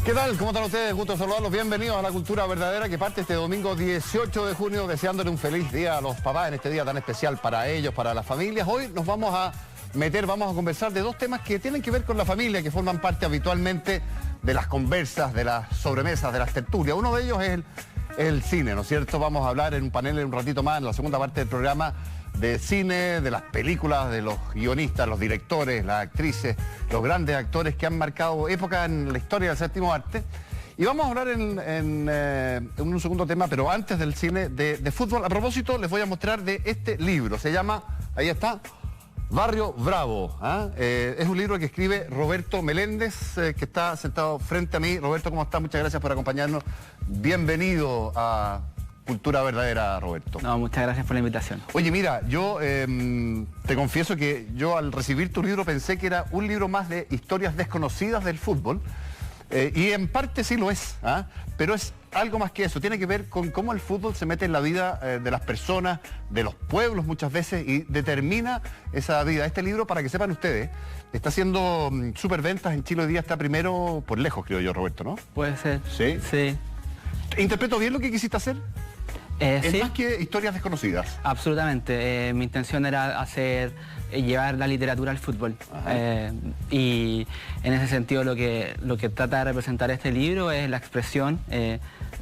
¿Qué tal? ¿Cómo están ustedes? Gusto saludarlos. Bienvenidos a La Cultura Verdadera, que parte este domingo 18 de junio, deseándole un feliz día a los papás en este día tan especial para ellos, para las familias. Hoy nos vamos a conversar de dos temas que tienen que ver con la familia, que forman parte habitualmente de las conversas, de las sobremesas, de las tertulias. Uno de ellos es el cine, ¿no es cierto? Vamos a hablar en un panel en un ratito más, en la segunda parte del programa, de cine, de las películas, de los guionistas, los directores, las actrices, los grandes actores que han marcado época en la historia del séptimo arte. Y vamos a hablar en un segundo tema, pero antes del cine, de fútbol. A propósito, les voy a mostrar de este libro. Se llama, ahí está, Barrio Bravo. Es un libro que escribe Roberto Meléndez, que está sentado frente a mí. Roberto, ¿cómo está? Muchas gracias por acompañarnos. Bienvenido a Cultura Verdadera, Roberto. No, muchas gracias por la invitación. Oye, mira, yo te confieso que yo al recibir tu libro pensé que era un libro más de historias desconocidas del fútbol, y en parte sí lo es, pero es algo más que eso. Tiene que ver con cómo el fútbol se mete en la vida de las personas, de los pueblos muchas veces, y determina esa vida. Este libro, para que sepan ustedes, está haciendo superventas en Chile hoy día, está primero por lejos, creo yo, Roberto, ¿no? Puede ser. ¿Sí? Sí. ¿Interpreto bien lo que quisiste hacer? Es sí, más que historias desconocidas. absolutamente. Mi intención era llevar la literatura al fútbol. Y en ese sentido lo que trata de representar este libro es la expresión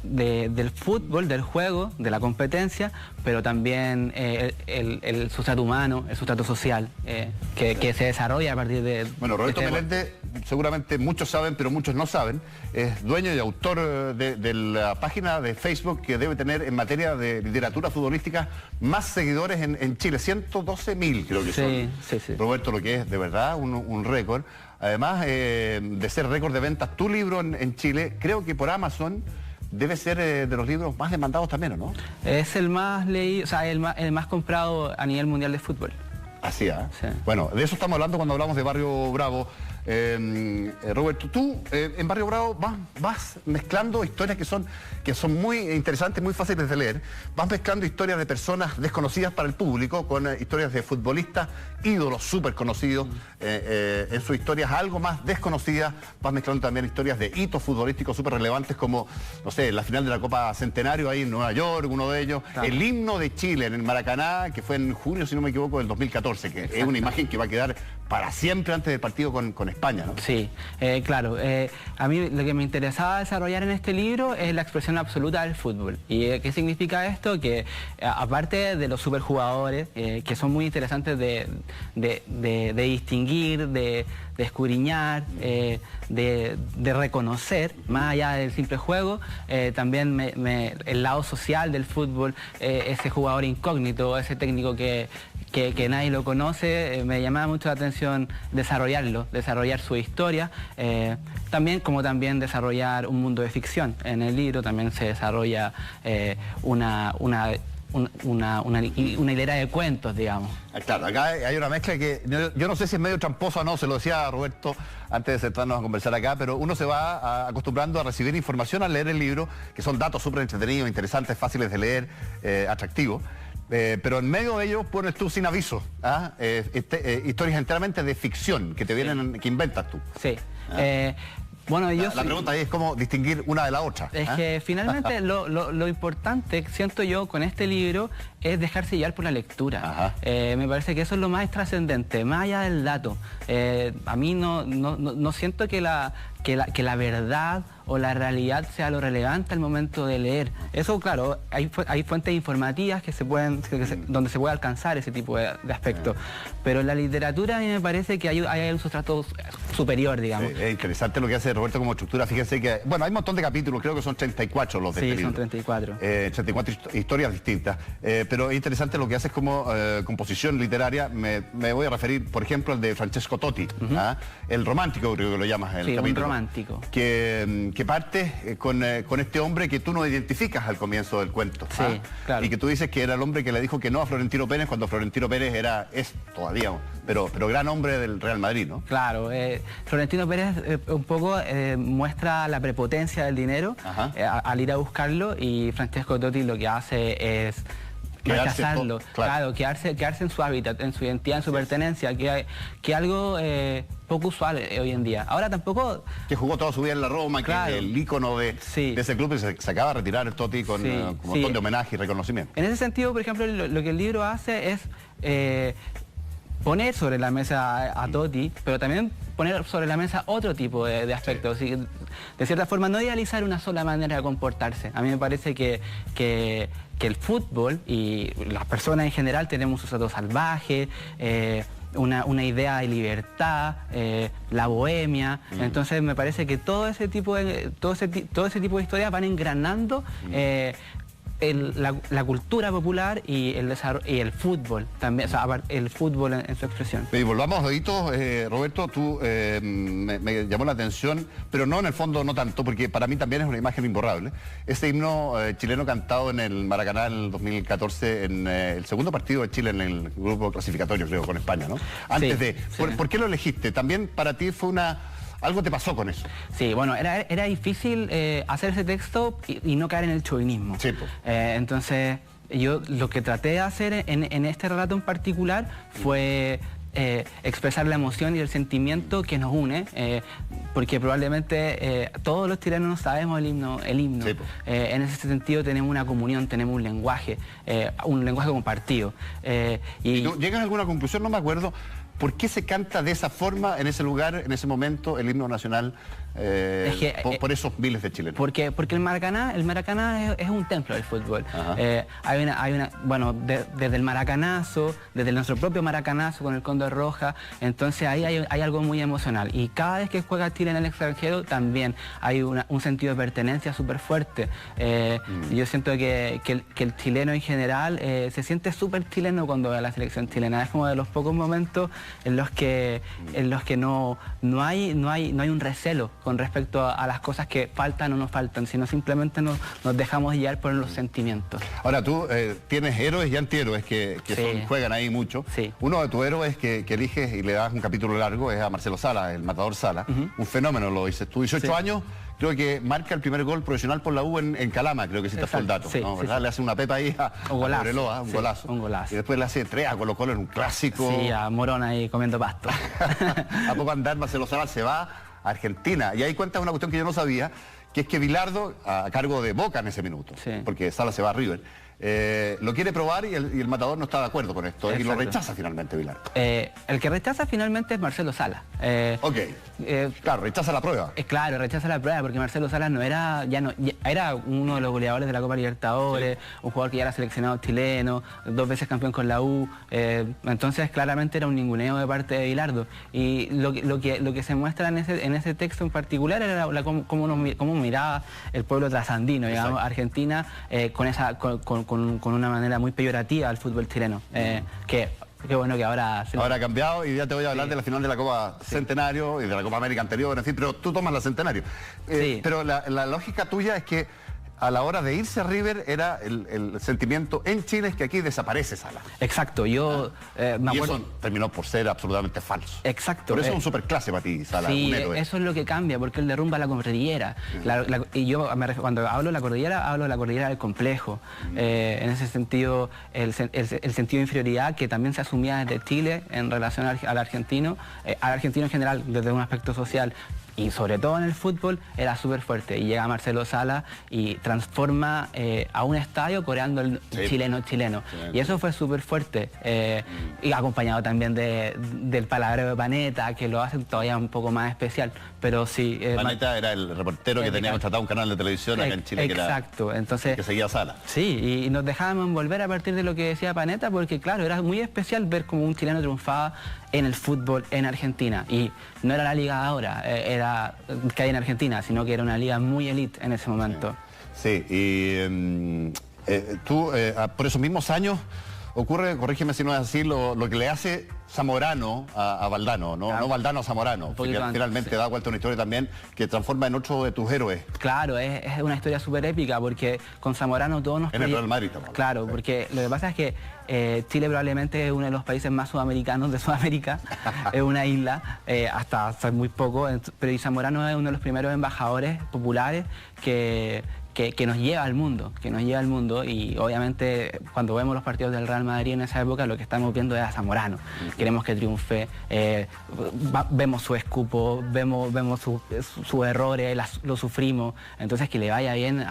del fútbol, del juego, de la competencia, pero también el sustrato humano, el sustrato social, que se desarrolla a partir de... Bueno, Roberto Meléndez, seguramente muchos saben, pero muchos no saben, es dueño y autor de la página de Facebook que debe tener en materia de literatura futbolística más seguidores en Chile, 112.000 creo que son. Sí. Roberto, lo que es de verdad un récord. Además de ser récord de ventas, tu libro en Chile, creo que por Amazon debe ser de los libros más demandados también, ¿o no? Es el más leído, o sea, el más comprado a nivel mundial de fútbol. Así, Sí. Bueno, de eso estamos hablando cuando hablamos de Barrio Bravo. Roberto, tú en Barrio Bravo vas mezclando historias que son muy interesantes, muy fáciles de leer. Vas mezclando historias de personas desconocidas para el público con historias de futbolistas, ídolos súper conocidos, en sus historias algo más desconocidas. Vas mezclando también historias de hitos futbolísticos súper relevantes como, no sé, la final de la Copa Centenario ahí en Nueva York, uno de ellos. Claro. El himno de Chile en el Maracaná, que fue en junio, si no me equivoco, del 2014, que Exacto. Es una imagen que va a quedar para siempre antes del partido con España, ¿no? Sí, claro. A mí lo que me interesaba desarrollar en este libro es la expresión absoluta del fútbol. ¿Y qué significa esto? Que aparte de los superjugadores, que son muy interesantes de distinguir, de escudriñar, de reconocer, más allá del simple juego, también el lado social del fútbol, ese jugador incógnito, ese técnico que nadie lo conoce, me llamaba mucho la atención desarrollar su historia, también desarrollar un mundo de ficción. En el libro también se desarrolla una hilera de cuentos, digamos. Claro, acá hay una mezcla que yo no sé si es medio tramposa o no, se lo decía a Roberto antes de sentarnos a conversar acá, pero uno se va acostumbrando a recibir información al leer el libro, que son datos súper entretenidos, interesantes, fáciles de leer, atractivos. Pero en medio de ellos pones tú sin aviso, historias enteramente de ficción que te vienen, que inventas tú. Sí. Bueno, la pregunta ahí es cómo distinguir una de la otra. Es que finalmente lo importante, siento yo, con este libro es dejarse llevar por la lectura. Me parece que eso es lo más trascendente, más allá del dato. A mí no siento que la verdad o la realidad sea lo relevante al momento de leer. Eso, claro, hay fuentes informativas donde se puede alcanzar ese tipo de aspectos. Pero en la literatura a mí me parece que hay un sustrato superior, digamos. Es interesante lo que hace Roberto como estructura. Fíjense que, bueno, hay un montón de capítulos, creo que son 34 los de este libro. Sí, son 34. 34 historias distintas. Pero es interesante lo que haces como composición literaria. Me voy a referir, por ejemplo, al de Francesco Totti, el romántico, creo que lo llamas el capítulo. Un romántico. Que parte con este hombre que tú no identificas al comienzo del cuento. Sí, claro. Y que tú dices que era el hombre que le dijo que no a Florentino Pérez cuando Florentino Pérez es todavía, pero gran hombre del Real Madrid, ¿no? Claro, Florentino Pérez un poco muestra la prepotencia del dinero al ir a buscarlo, y Francesco Totti lo que hace es rechazarlo, claro, quedarse en su hábitat, en su identidad, en su pertenencia, que algo poco usual hoy en día. Ahora tampoco... Que jugó toda su vida en la Roma, claro, que es el ícono de ese club, y se acaba de retirar el Totti con un montón de homenaje y reconocimiento. En ese sentido, por ejemplo, lo que el libro hace es poner sobre la mesa a Totti, pero también poner sobre la mesa otro tipo de aspectos. Sí. De cierta forma, no idealizar una sola manera de comportarse. A mí me parece que el fútbol y las personas en general tenemos un trato salvaje, una idea de libertad, la bohemia. Entonces me parece que todo ese tipo de historias van engranando la cultura popular y el fútbol también, o sea, el fútbol en su expresión. Y volvamos a Oídos, Roberto, tú me llamó la atención, pero no en el fondo no tanto, porque para mí también es una imagen imborrable. Ese himno chileno cantado en el Maracaná en el 2014, en el segundo partido de Chile en el grupo clasificatorio, creo, con España, ¿no? ¿Por qué lo elegiste? También para ti fue algo te pasó con eso. Sí, bueno, era difícil hacer ese texto y no caer en el chauvinismo. Sí, pues. Entonces, yo lo que traté de hacer en este relato en particular fue expresar la emoción y el sentimiento que nos une, porque probablemente todos los chilenos no sabemos el himno. Sí, pues. En ese sentido tenemos una comunión, tenemos un lenguaje compartido. ¿Y no, llegas a alguna conclusión? No me acuerdo. ¿Por qué se canta de esa forma, en ese lugar, en ese momento, el himno nacional por esos miles de chilenos? Porque el Maracaná es un templo del fútbol. Desde el Maracanazo, desde nuestro propio Maracanazo con el Cóndor Roja, entonces ahí hay algo muy emocional. Y cada vez que juega Chile en el extranjero también hay un sentido de pertenencia súper fuerte. Yo siento que el chileno en general se siente súper chileno cuando ve a la selección chilena. Es como de los pocos momentos en los que no hay un recelo con respecto a las cosas que faltan o no faltan, sino simplemente nos dejamos guiar por los sentimientos. Ahora tú tienes héroes y antihéroes que juegan ahí mucho. Sí. Uno de tus héroes que eliges y le das un capítulo largo es a Marcelo Sala, el matador Sala. Un fenómeno, lo dices tú, 18 años. Creo que marca el primer gol profesional por la U en Calama, creo que sí fue el dato, ¿no? ¿Verdad? Le hace una pepa ahí a Cobreloa, un golazo. Y después le hace 3 a Colo-Colo en un clásico. Sí, a Morón ahí comiendo pasto. A poco andar, Marcelo Sala se va a Argentina. Y ahí cuentas una cuestión que yo no sabía, que es que Bilardo, a cargo de Boca en ese minuto, porque Sala se va a River, lo quiere probar y el matador no está de acuerdo con esto. Exacto. Y lo rechaza finalmente Bilardo. El que rechaza finalmente es Marcelo Sala. Claro, rechaza la prueba. Claro, rechaza la prueba porque Marcelo Sala era uno de los goleadores de la Copa Libertadores, un jugador que ya era seleccionado chileno, 2 veces campeón con la U. Entonces claramente era un ninguneo de parte de Bilardo. Y lo que se muestra en ese texto en particular era cómo miraba el pueblo trasandino, digamos, Argentina, con una manera muy peyorativa al fútbol chileno. Qué bueno que ahora ha cambiado, y ya te voy a hablar de la final de la Copa Centenario y de la Copa América anterior, en fin, pero tú tomas la Centenario. Pero la lógica tuya es que a la hora de irse a River era el sentimiento en Chile es que aquí desaparece Sala. Exacto, yo me acuerdo... Y eso terminó por ser absolutamente falso. Exacto. Por eso es un superclase para ti, Sala, sí, un héroe. Eso es lo que cambia, porque él derrumba la cordillera. Y yo cuando hablo de la cordillera, hablo de la cordillera del complejo. En ese sentido, el sentido de inferioridad que también se asumía desde Chile en relación al argentino en general, desde un aspecto social, y sobre todo en el fútbol, era súper fuerte. Y llega Marcelo Sala y transforma a un estadio coreando el chileno. Y eso fue súper fuerte. Y acompañado también del palabreo de Panetta, que lo hace todavía un poco más especial. Pero sí... Panetta era el reportero que tenía contratado un canal de televisión acá en Chile. Exacto. Entonces, que seguía Sala. Sí, y nos dejábamos envolver a partir de lo que decía Panetta, porque claro, era muy especial ver cómo un chileno triunfaba en el fútbol en Argentina. Y no era la liga de ahora, que hay en Argentina, sino que era una liga muy elite en ese momento. Sí, y tú, por esos mismos años, ocurre, corrígeme si no es así, lo que le hace Zamorano a Valdano, ¿no? Claro. No Valdano a Zamorano, porque finalmente da vuelta una historia también que transforma en otro de tus héroes. Claro, es una historia súper épica, porque con Zamorano todos nos... En el Real Madrid también. Claro, porque lo que pasa es que Chile probablemente es uno de los países más sudamericanos de Sudamérica, es una isla, hasta hace muy poco, pero Zamorano es uno de los primeros embajadores populares que que nos lleva al mundo, y obviamente cuando vemos los partidos del Real Madrid en esa época lo que estamos viendo es a Zamorano. Queremos que triunfe, vemos su escupo, vemos sus errores, lo sufrimos, entonces que le vaya bien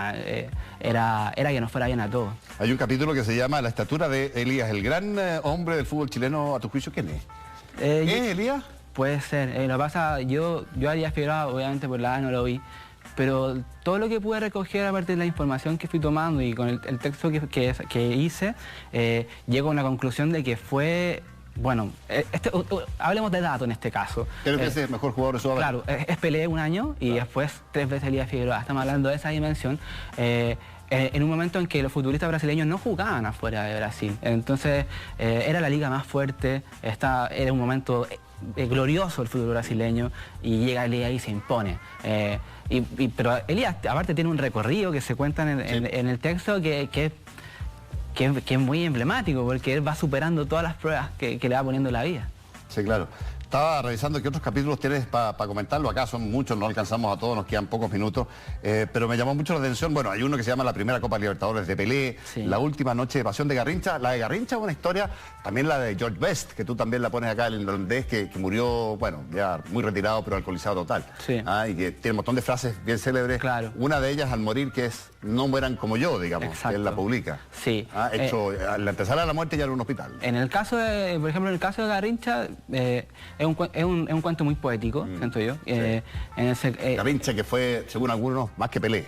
era que nos fuera bien a todos. Hay un capítulo que se llama La estatura de Elías, el gran hombre del fútbol chileno, a tu juicio, ¿quién es? ¿Es Elías? Puede ser, lo que pasa, yo a Elías Figueroa obviamente por la edad no lo vi, pero todo lo que pude recoger a partir de la información que fui tomando y con el texto que hice, llego a una conclusión de que fue, bueno, hablemos de datos en este caso. Creo que es el mejor jugador de su Claro, es Pelé un año y después 3 veces Elías Figueroa. Estamos hablando de esa dimensión. En un momento en que los futbolistas brasileños no jugaban afuera de Brasil. Entonces, era la liga más fuerte, era un momento glorioso el fútbol brasileño y llega Elías y se impone. Pero Elías, aparte, tiene un recorrido que se cuenta en el texto que es muy emblemático, porque él va superando todas las pruebas que le va poniendo la vida. Sí, claro. Estaba revisando qué otros capítulos tienes para comentarlo. Acá son muchos, no alcanzamos a todos, nos quedan pocos minutos. Pero me llamó mucho la atención. Bueno, hay uno que se llama La primera Copa Libertadores de Pelé, sí. La última noche de pasión de Garrincha. La de Garrincha es una historia, también la de George Best, que tú también la pones acá, el irlandés, que murió, bueno, ya muy retirado, pero alcoholizado total. Sí. Y que tiene un montón de frases bien célebres. Claro. Una de ellas al morir, que es "no mueran como yo", digamos. Exacto. Que él la publica. Sí. Hecho, la antesala de la muerte ya era un hospital. En el caso de, por ejemplo, en el caso de Garrincha, es un cuento muy poético, siento yo. Sí. Garrincha, que fue, según algunos, más que Pelé.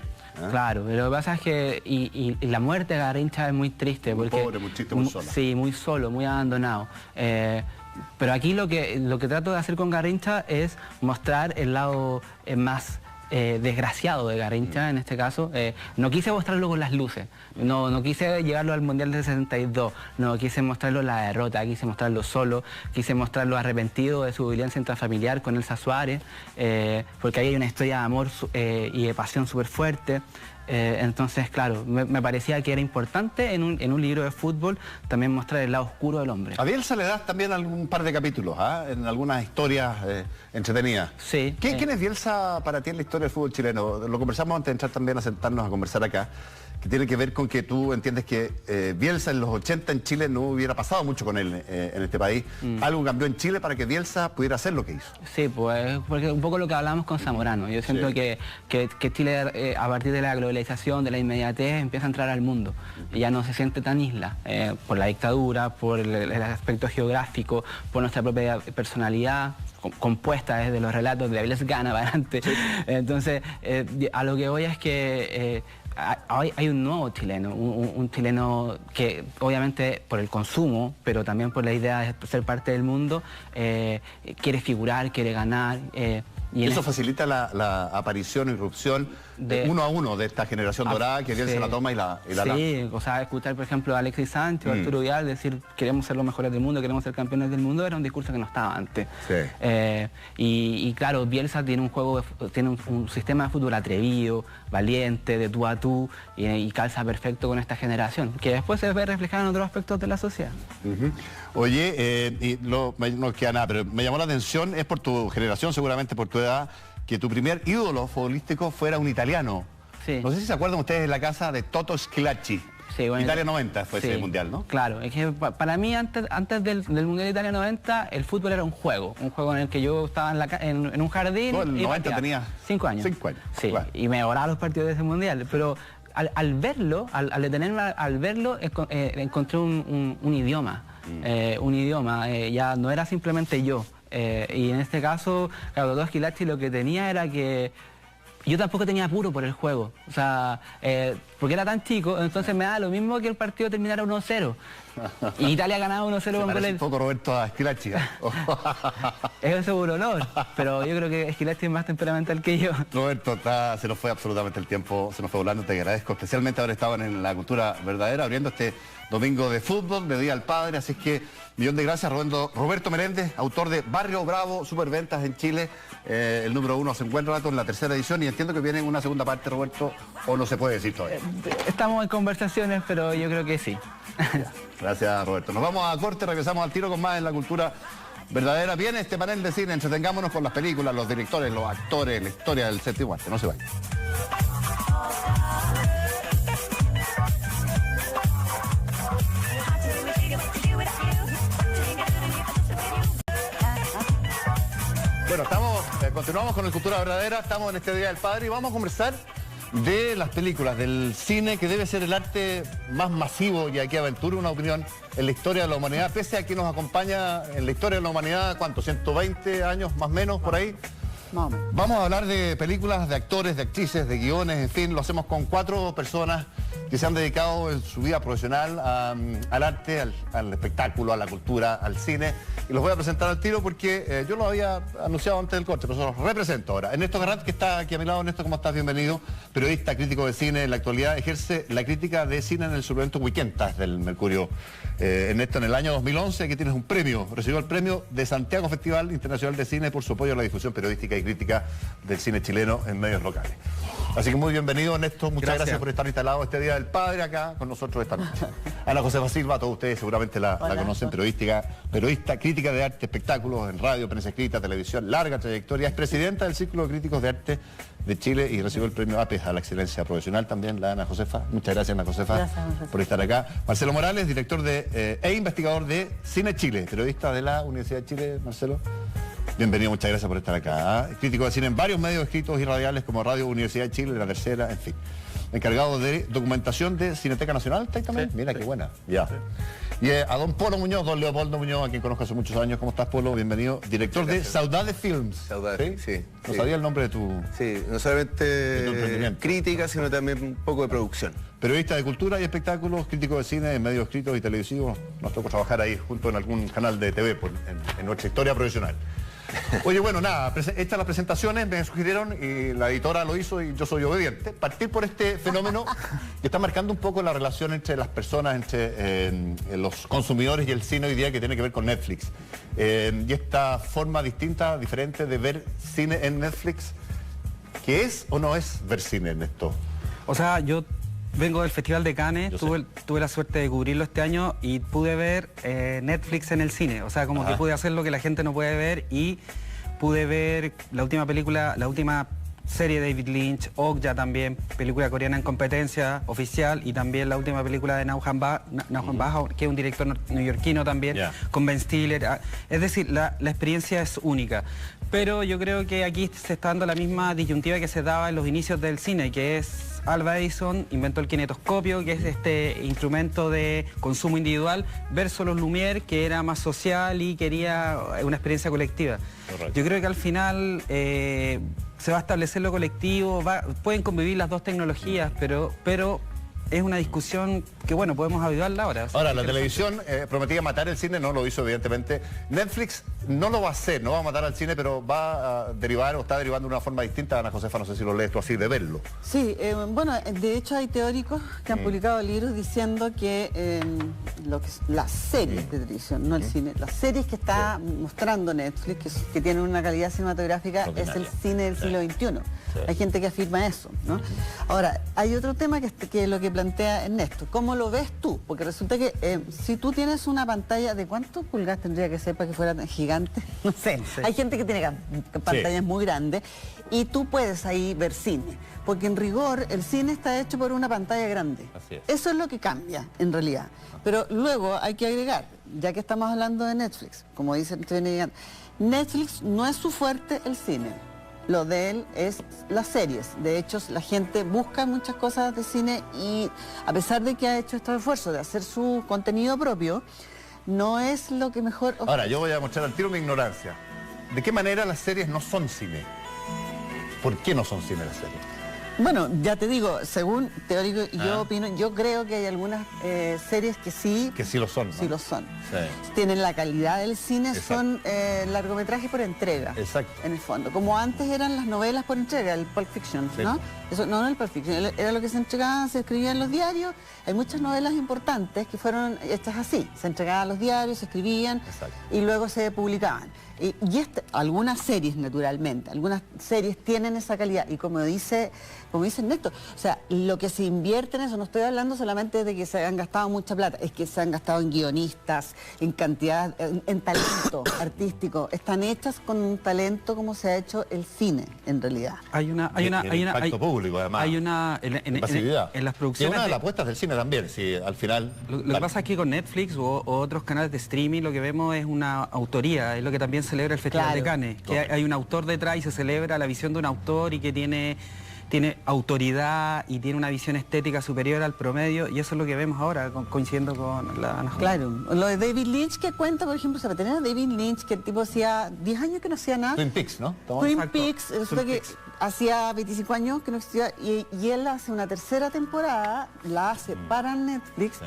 Claro, pero lo que pasa es que y la muerte de Garrincha es muy triste. Muy porque, pobre, muy triste, muy sola. Sí, muy solo, muy abandonado. Pero aquí lo que trato de hacer con Garrincha es mostrar el lado más desgraciado de Garrincha, en este caso. No quise mostrarlo con las luces, no quise llevarlo al Mundial del 62, no quise mostrarlo la derrota, quise mostrarlo solo, quise mostrarlo arrepentido de su violencia intrafamiliar con Elsa Suárez, porque ahí hay una historia de amor y de pasión súper fuerte. Entonces, claro, me parecía que era importante en un libro de fútbol también mostrar el lado oscuro del hombre. A Bielsa le das también algún par de capítulos, en algunas historias entretenidas. Sí. ¿Quién es Bielsa para ti en la historia del fútbol chileno? Lo conversamos antes de entrar también a sentarnos a conversar acá, que tiene que ver con que tú entiendes que Bielsa en los 80 en Chile no hubiera pasado mucho con él en este país. Algo cambió en Chile para que Bielsa pudiera hacer lo que hizo. Sí, pues porque un poco lo que hablamos con Zamorano. Yo siento que Chile, a partir de la globalización, de la inmediatez, empieza a entrar al mundo. Y ya no se siente tan isla, por la dictadura, por el aspecto geográfico, por nuestra propia personalidad compuesta desde los relatos de Avilés Gana para adelante. Sí. Entonces, a lo que voy es que hay un nuevo chileno, un chileno que obviamente por el consumo, pero también por la idea de ser parte del mundo, quiere figurar, quiere ganar. Y eso facilita la aparición e irrupción uno a uno de esta generación dorada que bien se la toma y la da. Sí, o sea, escuchar por ejemplo a Alexis Sánchez, Arturo Vidal decir queremos ser los mejores del mundo, queremos ser campeones del mundo, era un discurso que no estaba antes. Sí. Y claro, Bielsa tiene un sistema de fútbol atrevido, valiente, de tú a tú, y calza perfecto con esta generación, que después se ve reflejada en otros aspectos de la sociedad. Oye, no queda nada, pero me llamó la atención, es por tu generación, seguramente por tu edad, que tu primer ídolo futbolístico fuera un italiano. Sí. No sé si se acuerdan ustedes de la casa de Toto Schillaci. Sí, bueno, Italia 90 fue ese mundial, ¿no? Claro, es que para mí antes del Mundial de Italia 90, el fútbol era un juego en el que yo estaba en un jardín. ¿Tú en el 90 tenías 5 años? 5 años. Sí, claro. Y me devoraba los partidos de ese mundial, pero al verlo, al detenerme al verlo, encontré un idioma. Un idioma, ya no era simplemente yo. Y en este caso, claro, Toto Schillaci lo que tenía era que yo tampoco tenía apuro por el juego, o sea, porque era tan chico, entonces me daba lo mismo que el partido terminara 1-0. Y Italia ganaba 1-0 con goles. Un poco Roberto a Schillaci. Es un honor, pero yo creo que Schillaci es más temperamental que yo. Roberto, se nos fue absolutamente el tiempo, se nos fue volando, te agradezco especialmente haber estado en La Cultura Verdadera, abriendo este domingo de fútbol, de Día al Padre, así que millón de gracias, Roberto Meléndez, autor de Barrio Bravo, superventas en Chile, el número 1 hace un buen rato en la 3ª edición, y entiendo que viene en una segunda parte, Roberto, o no se puede decir todavía. Estamos en conversaciones, pero yo creo que sí. Gracias, Roberto. Nos vamos a corte, regresamos al tiro con más en La Cultura Verdadera. Viene este panel de cine, entretengámonos con las películas, los directores, los actores, la historia del séptimo arte. No se vayan. Bueno, continuamos con el Cultura Verdadera, estamos en este Día del Padre y vamos a conversar de las películas, del cine, que debe ser el arte más masivo, y aquí aventura una opinión, en la historia de la humanidad, pese a que nos acompaña en la historia de la humanidad, ¿cuánto? ¿120 años más o menos por ahí? Vamos a hablar de películas, de actores, de actrices, de guiones, en fin, lo hacemos con 4 personas que se han dedicado en su vida profesional al arte, al espectáculo, a la cultura, al cine. Y los voy a presentar al tiro porque yo lo había anunciado antes del corte, pero los represento ahora. Ernesto Garrat, que está aquí a mi lado. Ernesto, ¿cómo estás? Bienvenido. Periodista, crítico de cine, en la actualidad ejerce la crítica de cine en el suplemento Weekendas del Mercurio. Ernesto, en el año 2011, que tienes un premio, recibió el premio de Santiago Festival Internacional de Cine por su apoyo a la difusión periodística y crítica del cine chileno en medios locales. Así que muy bienvenido, Ernesto. Muchas gracias por estar instalado este Día del Padre acá con nosotros esta noche. Ana Josefa Silva, todos ustedes seguramente la conocen, periodista, crítica de arte, espectáculos en radio, prensa escrita, televisión, larga trayectoria. Es presidenta del Círculo de Críticos de Arte de Chile y recibió el premio APES a la excelencia profesional también, la Ana Josefa. Muchas gracias, Ana Josefa, por estar acá. Marcelo Morales, director e investigador de Cine Chile, periodista de la Universidad de Chile. Marcelo, bienvenido, muchas gracias por estar acá. Crítico de cine en varios medios escritos y radiales como Radio Universidad de Chile, La Tercera, en fin. Encargado de documentación de Cineteca Nacional, ¿está ahí también? Sí, mira, qué buena. Ya. Y a don Polo Muñoz, don Leopoldo Muñoz, a quien conozco hace muchos años. ¿Cómo estás, Polo? Bienvenido. Director de Saudade Films. Saudade, sí. No sabía el nombre de tu... Sí, no solamente crítica, sino también un poco de producción. Periodista de cultura y espectáculos, crítico de cine, en medios escritos y televisivos. Nos tocó trabajar ahí junto en algún canal de TV en nuestra historia profesional. Oye, bueno, nada, hechas las presentaciones, me sugirieron, y la editora lo hizo y yo soy obediente, partir por este fenómeno que está marcando un poco la relación entre las personas, entre los consumidores y el cine hoy día, que tiene que ver con Netflix. Y esta forma distinta, diferente de ver cine en Netflix, ¿qué es o no es ver cine en esto? O sea, yo vengo del Festival de Cannes, tuve la suerte de cubrirlo este año y pude ver Netflix en el cine. O sea, como que pude hacer lo que la gente no puede ver, y pude ver la última película, la última serie de David Lynch, Okja también, película coreana en competencia oficial, y también la última película de Nauhan Bah, que es un director neoyorquino también, con Ben Stiller. Es decir, la experiencia es única. Pero yo creo que aquí se está dando la misma disyuntiva que se daba en los inicios del cine, que es Alva Edison inventó el kinetoscopio, que es este instrumento de consumo individual, versus los Lumière, que era más social y quería una experiencia colectiva. Correcto. Yo creo que al final se va a establecer lo colectivo, pueden convivir las dos tecnologías, pero es una discusión que, bueno, podemos avivarla ahora. Ahora, la televisión prometía matar el cine, no lo hizo evidentemente. Netflix no lo va a hacer, no va a matar al cine, pero va a derivar o está derivando de una forma distinta. Ana Josefa, no sé si lo lees tú así, de verlo. Sí, bueno, de hecho hay teóricos que han publicado libros diciendo que las series de televisión, no el cine, las series que está mostrando Netflix, que tienen una calidad cinematográfica, es el cine del siglo XXI. Hay gente que afirma eso, ¿no? Ahora, hay otro tema que lo que plantea Ernesto. ¿Cómo lo ves tú? Porque resulta que si tú tienes una pantalla, ¿de cuántos pulgadas tendría que ser para que fuera tan gigante? No sé. Hay gente que tiene pantallas muy grandes y tú puedes ahí ver cine. Porque en rigor el cine está hecho por una pantalla grande. Así es. Eso es lo que cambia, en realidad. Pero luego hay que agregar, ya que estamos hablando de Netflix, como dice Netflix no es su fuerte el cine. Lo de él es las series. De hecho, la gente busca muchas cosas de cine y a pesar de que ha hecho este esfuerzo de hacer su contenido propio, no es lo que mejor... Ahora, yo voy a mostrar al tiro mi ignorancia. ¿De qué manera las series no son cine? ¿Por qué no son cine las series? Bueno, ya te digo, según teórico, yo opino, yo creo que hay algunas series que sí... Que sí lo son, ¿no? Sí lo son. Sí. Tienen la calidad del cine, exacto. Son largometrajes por entrega. Exacto. En el fondo. Como antes eran las novelas por entrega, el Pulp Fiction, sí. ¿No? Eso, no el Pulp Fiction, era lo que se entregaba, se escribía en los diarios. Hay muchas novelas importantes que fueron hechas así. Se entregaban a los diarios, se escribían, exacto. Y luego se publicaban. Y algunas series, naturalmente, algunas series tienen esa calidad. Y como dice Ernesto, o sea, lo que se invierte en eso, no estoy hablando solamente de que se han gastado mucha plata, es que se han gastado en guionistas, en cantidad, en talento artístico. Están hechas con un talento como se ha hecho el cine, en realidad. Hay impacto público, además. Hay una... En las producciones... Y una de las apuestas del cine también, si al final... Lo que pasa es que con Netflix o otros canales de streaming lo que vemos es una autoría, es lo que también se celebra el Festival Claro. de Cannes, que hay un autor detrás y se celebra la visión de un autor y que tiene autoridad y tiene una visión estética superior al promedio, y eso es lo que vemos ahora, coincidiendo con la Ana Julia. Claro, lo de David Lynch que cuenta, por ejemplo, se va a tener a David Lynch, que el tipo hacía 10 años que no hacía nada. Twin Peaks, ¿no? Twin Exacto. Peaks, resulta que hacía 25 años que no existía, y él hace una tercera temporada, la hace para Netflix,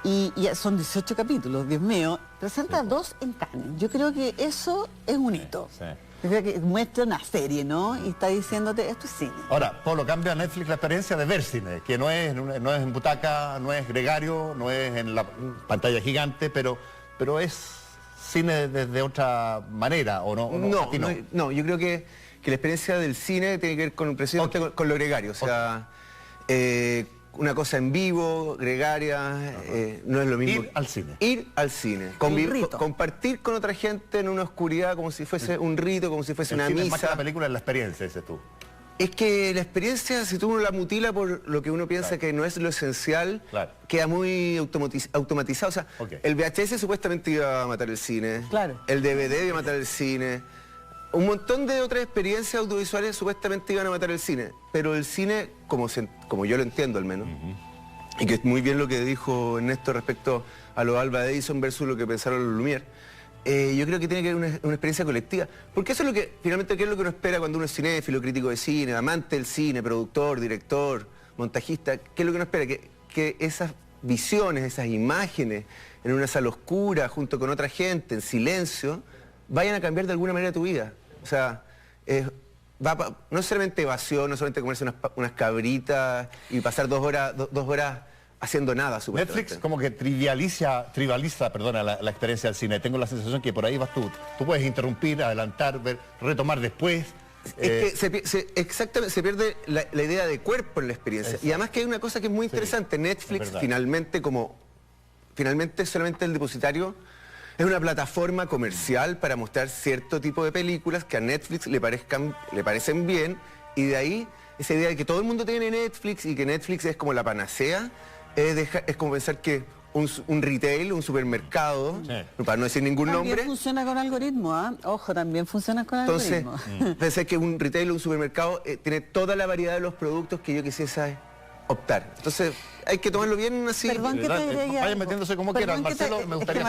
y son 18 capítulos, Dios mío, presenta 2 en Cannes. Yo creo que eso es un hito. Sí. Yo creo que muestra una serie, ¿no? Y está diciéndote, esto es cine. Ahora, Polo, cambia a Netflix la experiencia de ver cine, que no es en butaca, no es gregario, no es en la pantalla gigante, pero es cine desde otra manera, ¿o no? No, yo creo que la experiencia del cine tiene que ver precisamente con lo gregario. O sea, una cosa en vivo, gregaria, no es lo mismo. Ir al cine. Ir al cine. Compartir con otra gente en una oscuridad como si fuese un rito, como si fuese El una cine es más que misa. la película es la experiencia, dices tú. Es que la experiencia, si tú uno la mutila por lo que uno piensa que no es lo esencial, queda muy automatizado. O sea, el VHS supuestamente iba a matar el cine, el DVD iba a matar el cine, un montón de otras experiencias audiovisuales supuestamente iban a matar el cine, pero el cine, como yo lo entiendo al menos, y que es muy bien lo que dijo Ernesto respecto a lo de Alva Edison versus lo que pensaron los Lumière, yo creo que tiene que haber una experiencia colectiva, porque eso es lo que, finalmente, ¿qué es lo que uno espera cuando uno es cinéfilo, crítico de cine, amante del cine, productor, director, montajista? ¿Qué es lo que uno espera? Que esas visiones, esas imágenes, en una sala oscura, junto con otra gente, en silencio, vayan a cambiar de alguna manera tu vida. O sea, no solamente evasión, no solamente comerse unas cabritas y pasar 2 horas haciendo nada, supuestamente. Netflix como que tribaliza la experiencia del cine. Tengo la sensación que por ahí vas tú. Tú puedes interrumpir, adelantar, retomar después. Es que exactamente, se pierde la idea de cuerpo en la experiencia. Exacto. Y además que hay una cosa que es muy interesante. Netflix finalmente solamente el depositario es una plataforma comercial para mostrar cierto tipo de películas que a Netflix le parecen bien, y de ahí esa idea de que todo el mundo tiene Netflix y que Netflix es como la panacea, es como pensar que un retail, un supermercado, para no decir ningún nombre. También funciona con algoritmo, ¿ah? Ojo, también funciona con algoritmo. Entonces, pensar que un retail o un supermercado tiene toda la variedad de los productos que yo quisiese optar. Entonces, hay que tomarlo bien así. Perdón que te diga. Vayan metiéndose como quieran. Marcelo, me gustaría...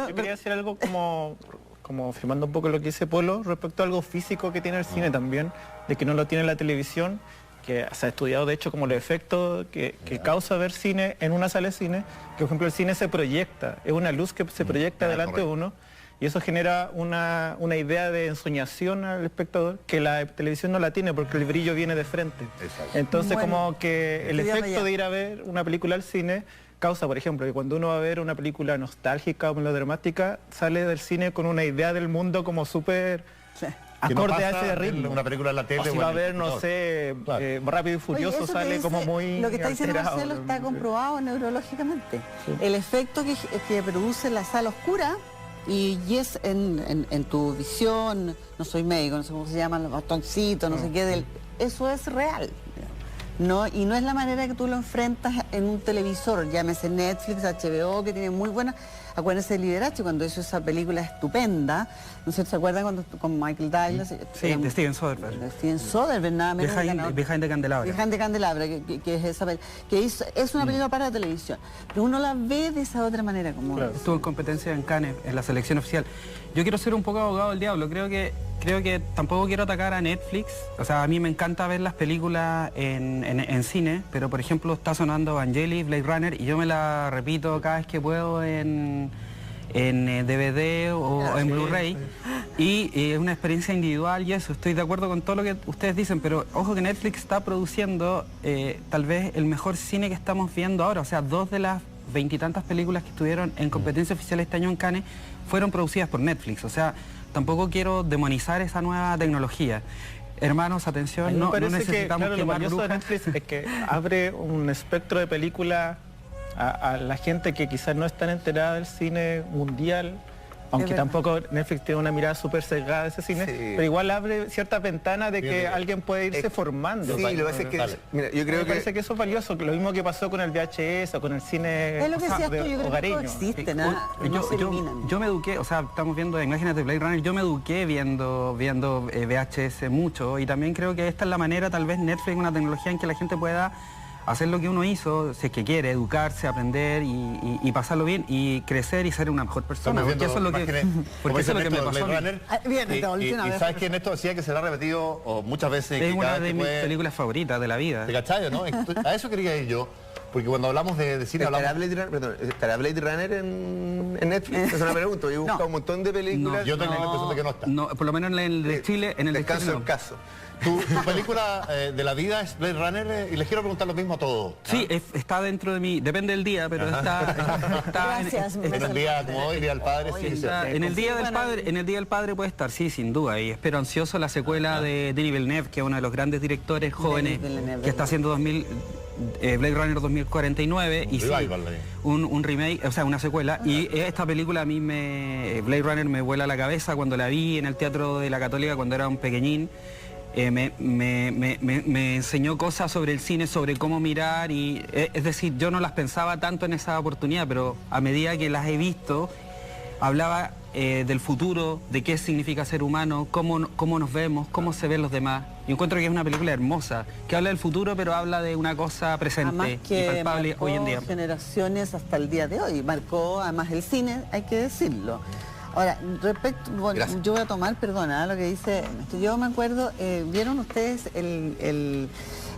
Yo quería decir algo como firmando un poco lo que dice Polo respecto a algo físico que tiene el cine también, de que no lo tiene la televisión, que se ha estudiado de hecho como los efectos que causa ver cine en una sala de cine, que por ejemplo el cine se proyecta, es una luz que se proyecta delante de uno, y eso genera una idea de ensoñación al espectador que la televisión no la tiene porque el brillo viene de frente. Exacto. Entonces como que el efecto de ir a ver una película al cine causa, por ejemplo, que cuando uno va a ver una película nostálgica o melodramática, sale del cine con una idea del mundo como súper... acorde a ese ritmo. Una película en la tele. O si va a ver, no sé, Rápido y Furioso, sale como muy lo que está diciendo alterado. Marcelo está comprobado neurológicamente. Sí. El efecto que produce la sala oscura y es en tu visión, no soy médico, no sé cómo se llaman, los bastoncitos, no sé qué, eso es real. No, y no es la manera que tú lo enfrentas en un televisor, llámese Netflix, HBO, que tiene muy buena. Acuérdense de Liberace cuando hizo esa película estupenda, no sé si se acuerdan cuando con Michael Douglas. Sí, de Steven Soderbergh. De Steven Soderbergh, nada menos. Behind the Candelabra. Behind the Candelabra, que es esa es una película para la televisión, pero uno la ve de esa otra manera. Como estuvo en competencia en Cannes, en la selección oficial. Yo quiero ser un poco abogado del diablo, creo que tampoco quiero atacar a Netflix. O sea, a mí me encanta ver las películas en cine, pero por ejemplo está sonando Vangelis, Blade Runner, y yo me la repito cada vez que puedo en DVD o en Blu-ray, y es una experiencia individual, y eso, estoy de acuerdo con todo lo que ustedes dicen, pero ojo que Netflix está produciendo tal vez el mejor cine que estamos viendo ahora. O sea, 2 de las 20 y tantas películas que estuvieron en competencia oficial este año en Cannes fueron producidas por Netflix. O sea, tampoco quiero demonizar esa nueva tecnología. Hermanos, atención, no necesitamos lo valioso de Netflix es que abre un espectro de películas a la gente que quizás no es tan enterada del cine mundial, Aunque tampoco Netflix tiene una mirada súper sesgada de ese cine, pero igual abre ciertas ventanas de que alguien puede irse formando. Sí, lo que pasa es que, mira, yo creo me parece que eso es valioso, lo mismo que pasó con el VHS o con el cine es lo que decías tú, yo creo que no existe, nada, yo me eduqué, o sea, estamos viendo imágenes de Blade Runner, yo me eduqué viendo VHS mucho, y también creo que esta es la manera, tal vez Netflix, una tecnología en que la gente pueda hacer lo que uno hizo, si es que quiere, educarse, aprender y pasarlo bien y crecer y ser una mejor persona. Porque eso es lo que, me pasó a mí. Y sabes que Néstor decía que se lo ha repetido muchas veces. Es una de mis películas favoritas de la vida. ¿Te cachai, no? A eso quería ir yo. Porque cuando hablamos de cine hablamos... ¿Estará Blade Runner en Netflix? Es una pregunta. Yo he buscado un montón de películas. No, yo tengo la impresión de que no está. No, por lo menos en el de Chile, en el de Chile no. Caso. Tu película de la vida es Blade Runner y les quiero preguntar lo mismo a todos. Sí, está dentro de mí, depende del día, pero está Gracias, en un día como hoy, Día del Padre, sí. En el Día del Padre puede estar, sí, sin duda. Y espero ansioso la secuela de Denis Villeneuve, que es uno de los grandes directores jóvenes que está haciendo Blade Runner 2049 y sí, un remake, o sea, una secuela. Y esta película a mí Blade Runner me vuela la cabeza cuando la vi en el Teatro de la Católica cuando era un pequeñín. Me enseñó cosas sobre el cine, sobre cómo mirar y es decir, yo no las pensaba tanto en esa oportunidad, pero a medida que las he visto, hablaba del futuro, de qué significa ser humano, cómo nos vemos, cómo se ven los demás. Yo encuentro que es una película hermosa, que habla del futuro, pero habla de una cosa presente y palpable hoy en día. Generaciones hasta el día de hoy, marcó además el cine, hay que decirlo. Ahora, yo voy a tomar, perdona, lo que dice, yo me acuerdo, ¿vieron ustedes el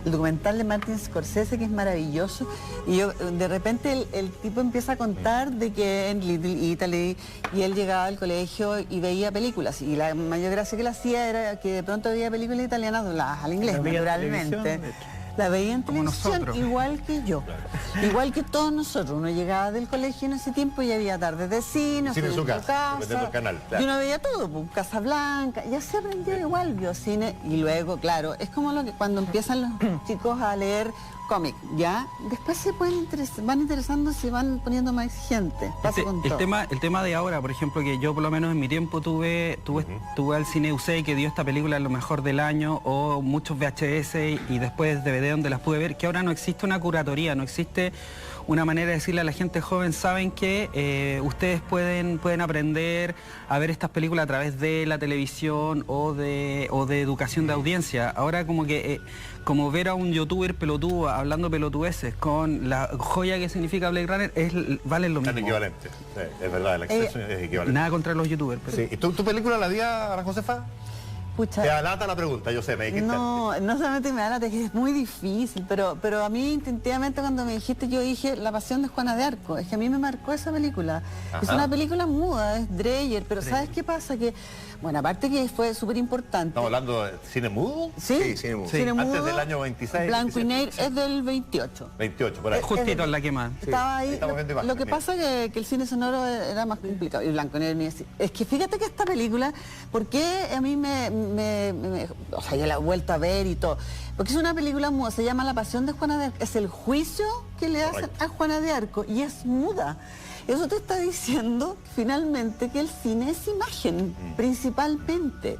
documental de Martin Scorsese, que es maravilloso? Y yo, de repente el tipo empieza a contar de que en Little Italy, y él llegaba al colegio y veía películas, y la mayor gracia que le hacía era que de pronto veía películas italianas dobladas al inglés, naturalmente. La veía en televisión igual que yo, igual que todos nosotros. Uno llegaba del colegio en ese tiempo y había tardes de cine, en su casa, del canal, claro. Y uno veía todo, pues, Casablanca, ya se aprendía igual, vio cine, y luego, claro, es como lo que cuando empiezan los chicos a leer cómic, ya, después se van interesando, se van poniendo más exigentes. El tema de ahora, por ejemplo, que yo por lo menos en mi tiempo tuve al Cine UCEI, que dio esta película lo mejor del año, o muchos VHS y después DVD donde las pude ver, que ahora no existe una curatoría, no existe una manera de decirle a la gente joven, saben que ustedes pueden aprender a ver estas películas a través de la televisión o de educación de audiencia. Ahora como que como ver a un youtuber pelotudo hablando pelotudeces con la joya que significa Blade Runner vale lo mismo. Es equivalente, sí, es verdad, el acceso es equivalente. Nada contra los youtubers. Pero... Sí. ¿Y tu película la día, Ana Josefa? Pucha, te alata la pregunta, yo sé, me dijiste. No solamente me alata, es muy difícil, pero a mí instintivamente cuando me dijiste, yo dije La Pasión de Juana de Arco, es que a mí me marcó esa película. Ajá. Es una película muda, es Dreyer, pero ¿sabes qué pasa? Que, bueno, aparte que fue súper importante. ¿Estamos hablando de cine mudo? Sí, cine mudo. Cine mudo. Antes del año 26. Blanco y negro es del 28. 28, por ahí. Justito en la que más. Estaba ahí. Imágenes, lo que pasa es que el cine sonoro era más complicado, y blanco y negro ni así. Es que fíjate que esta película, ¿por qué a mí o sea, ya la he vuelto a ver y todo? Porque es una película muda, se llama La Pasión de Juana de Arco. Es el juicio que le hacen a Juana de Arco y es muda. Eso te está diciendo finalmente que el cine es imagen, principalmente.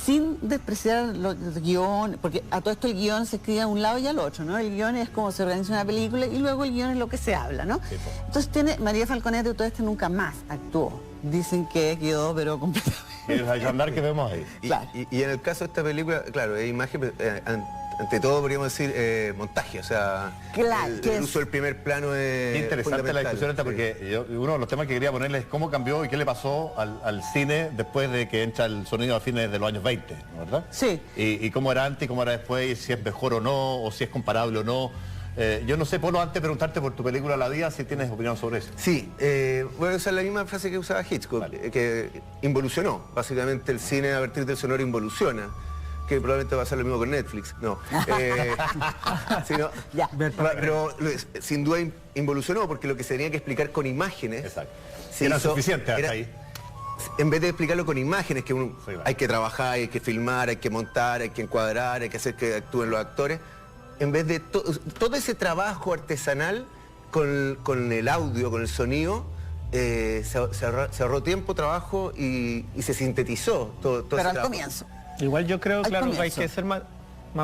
Sin despreciar los guiones, porque a todo esto el guión se escribe a un lado y al otro, ¿no? El guión es como se organiza una película y luego el guión es lo que se habla, ¿no? Sí, pues. Entonces María Falconetti, todo esto nunca más actuó. Dicen que quedó, pero completamente. El andar que vemos ahí. Claro. Y en el caso de esta película, claro, es imagen, ante todo podríamos decir montaje, o sea, claro, el uso del primer plano es qué interesante la discusión esta, porque uno de los temas que quería ponerles es cómo cambió y qué le pasó al cine después de que entra el sonido a fines de los años 20, ¿no? ¿Verdad? Sí. Y cómo era antes y cómo era después, y si es mejor o no, o si es comparable o no. Yo no sé, Polo, antes de preguntarte por tu película La Vida, si tienes opinión sobre eso. Sí, voy a usar la misma frase que usaba Hitchcock, vale. Que involucionó. Básicamente el cine a partir del sonoro involuciona, que probablemente va a ser lo mismo con Netflix. No. Sí, no. Ya. Pero sin duda involucionó, porque lo que se tenía que explicar con imágenes... Exacto. Era suficiente hasta ahí. En vez de explicarlo con imágenes, que hay que trabajar, hay que filmar, hay que montar, hay que encuadrar, hay que hacer que actúen los actores, en vez de todo ese trabajo artesanal con el audio, con el sonido, se ahorró tiempo, trabajo y se sintetizó todo Pero ese al trabajo. comienzo. Igual yo creo, Al claro, que hay comienzo. que ser más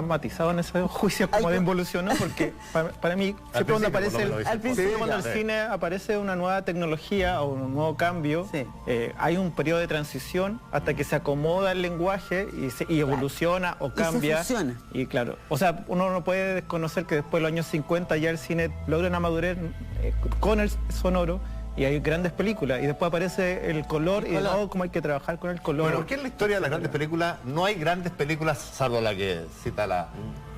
matizado en ese juicio como de involución, ¿no? Porque para mí, siempre cuando aparece Al principio, cuando el cine aparece una nueva tecnología o un nuevo cambio, Sí. hay un periodo de transición hasta que se acomoda el lenguaje y evoluciona o Y se cambia. fusiona. Y claro, o sea, uno no puede desconocer que después de los años 50 ya el cine logra una madurez con el sonoro. Y hay grandes películas, y después aparece el color, y no, cómo hay que trabajar con el color. Bueno, ¿por qué en la historia de las grandes películas no hay grandes películas, salvo la que cita la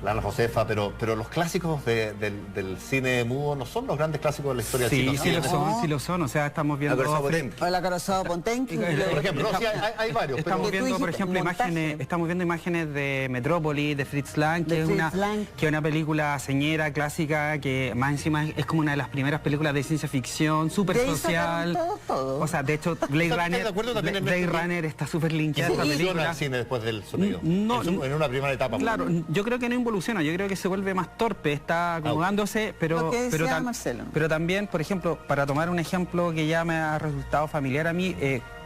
Ana Josefa, pero los clásicos del cine mudo no son los grandes clásicos de la historia Sí, del cine? sí lo son, o sea, estamos viendo... Acorazado Potemkin. O la Corazón Potemkin. Por ejemplo, sí, hay varios. Estamos Que tú viendo, por dijiste, ejemplo, montaje. estamos viendo imágenes de Metrópolis, de Fritz Lang, De que es Fritz Lang. una película señera, clásica, que más encima es como una de las primeras películas de ciencia ficción, súper De ahí social. sacaron todo. O sea, de hecho, Blade ¿Estás Runner, de acuerdo también en Blade esto? Runner está súper linkeada ¿Qué esta evoluciona película. el cine después del sonido? No, en una primera etapa. Claro, yo creo que no involuciona, yo creo que se vuelve más torpe, está acomodándose, Lo que decía Marcelo. pero también, por ejemplo, para tomar un ejemplo que ya me ha resultado familiar a mí,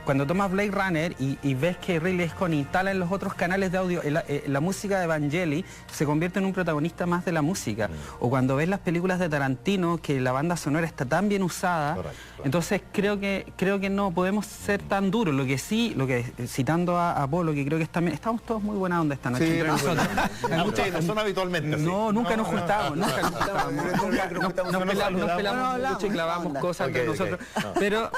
cuando tomas Blade Runner y ves que Ridley Scott instala en los otros canales de audio la música de Vangelis, se convierte en un protagonista más de la música. O cuando ves las películas de Tarantino, que la banda sonora está tan bien usada, entonces creo que no podemos ser tan duros. Lo que sí, citando a Polo, que creo que también estamos todos muy buena onda esta noche. Sí, entre muy nosotros. A ustedes no son habitualmente así. No, nunca nos juntamos, nunca nos juntamos. Nos pelamos no, mucho y clavamos onda. cosas entre Ok, ok. nosotros. Pero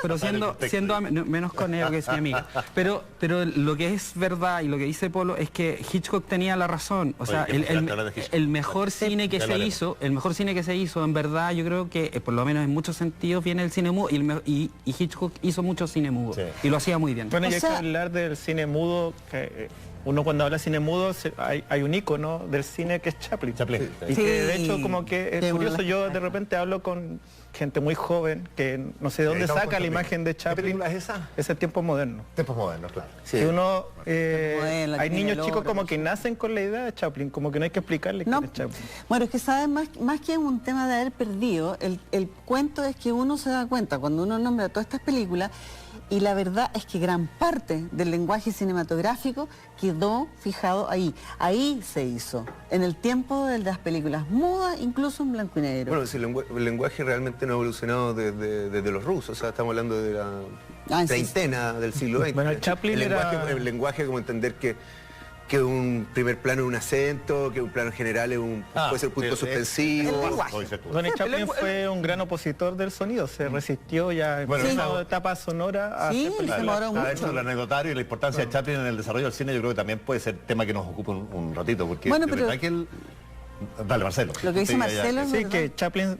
siendo menos con Neo, que es mi amiga. Pero lo que es verdad y lo que dice Polo es que Hitchcock tenía la razón. O sea, Oye, que hablar de Hitchcock. el mejor cine que Ya se hablaremos. hizo, en verdad, yo creo que por lo menos en muchos sentidos viene el cine mudo y Hitchcock hizo mucho cine mudo Sí. y lo hacía muy bien. Bueno, y O hay sea- que hablar del cine mudo, que uno cuando habla de cine mudo hay un ícono del cine que es Chaplin. Chaplin. Y Sí. que de hecho como que es Qué curioso, buena. yo de repente hablo con gente muy joven que no sé de dónde estamos saca con la Chaplin. imagen de ¿Qué Chaplin. película es esa? Es el tiempo moderno. Tiempos modernos, claro. Sí. Que uno, Moderno, hay tiene niños el chicos otro, como por que nacen con la idea de Chaplin, como que no hay que explicarles No. quién es Chaplin. Bueno, es que sabes, más que un tema de haber perdido, el cuento es que uno se da cuenta cuando uno nombra todas estas películas, y la verdad es que gran parte del lenguaje cinematográfico quedó fijado ahí. Ahí se hizo, en el tiempo de las películas mudas, incluso en blanco y negro. Bueno, si el lenguaje realmente no ha evolucionado desde los rusos, o sea, estamos hablando de la Ah, sí. treintena del siglo XX. Bueno, el Chaplin era- el lenguaje como entender que un primer plano es un acento, que un plano general es puede ser un punto suspensivo. el lenguaje. Bueno, y Sí, Chaplin pero- fue un gran opositor del sonido, se resistió ya Bueno, en sí. esa etapa sonora a Sí, hacer se películas. demoró mucho. Dentro del anecdotario y la importancia de Chaplin en el desarrollo del cine, yo creo que también puede ser tema que nos ocupe un ratito, porque Bueno, de pero- verdad que él... Dale, Marcelo. Lo que dice Sí, Marcelo ya, es Sí, verdad. que Chaplin,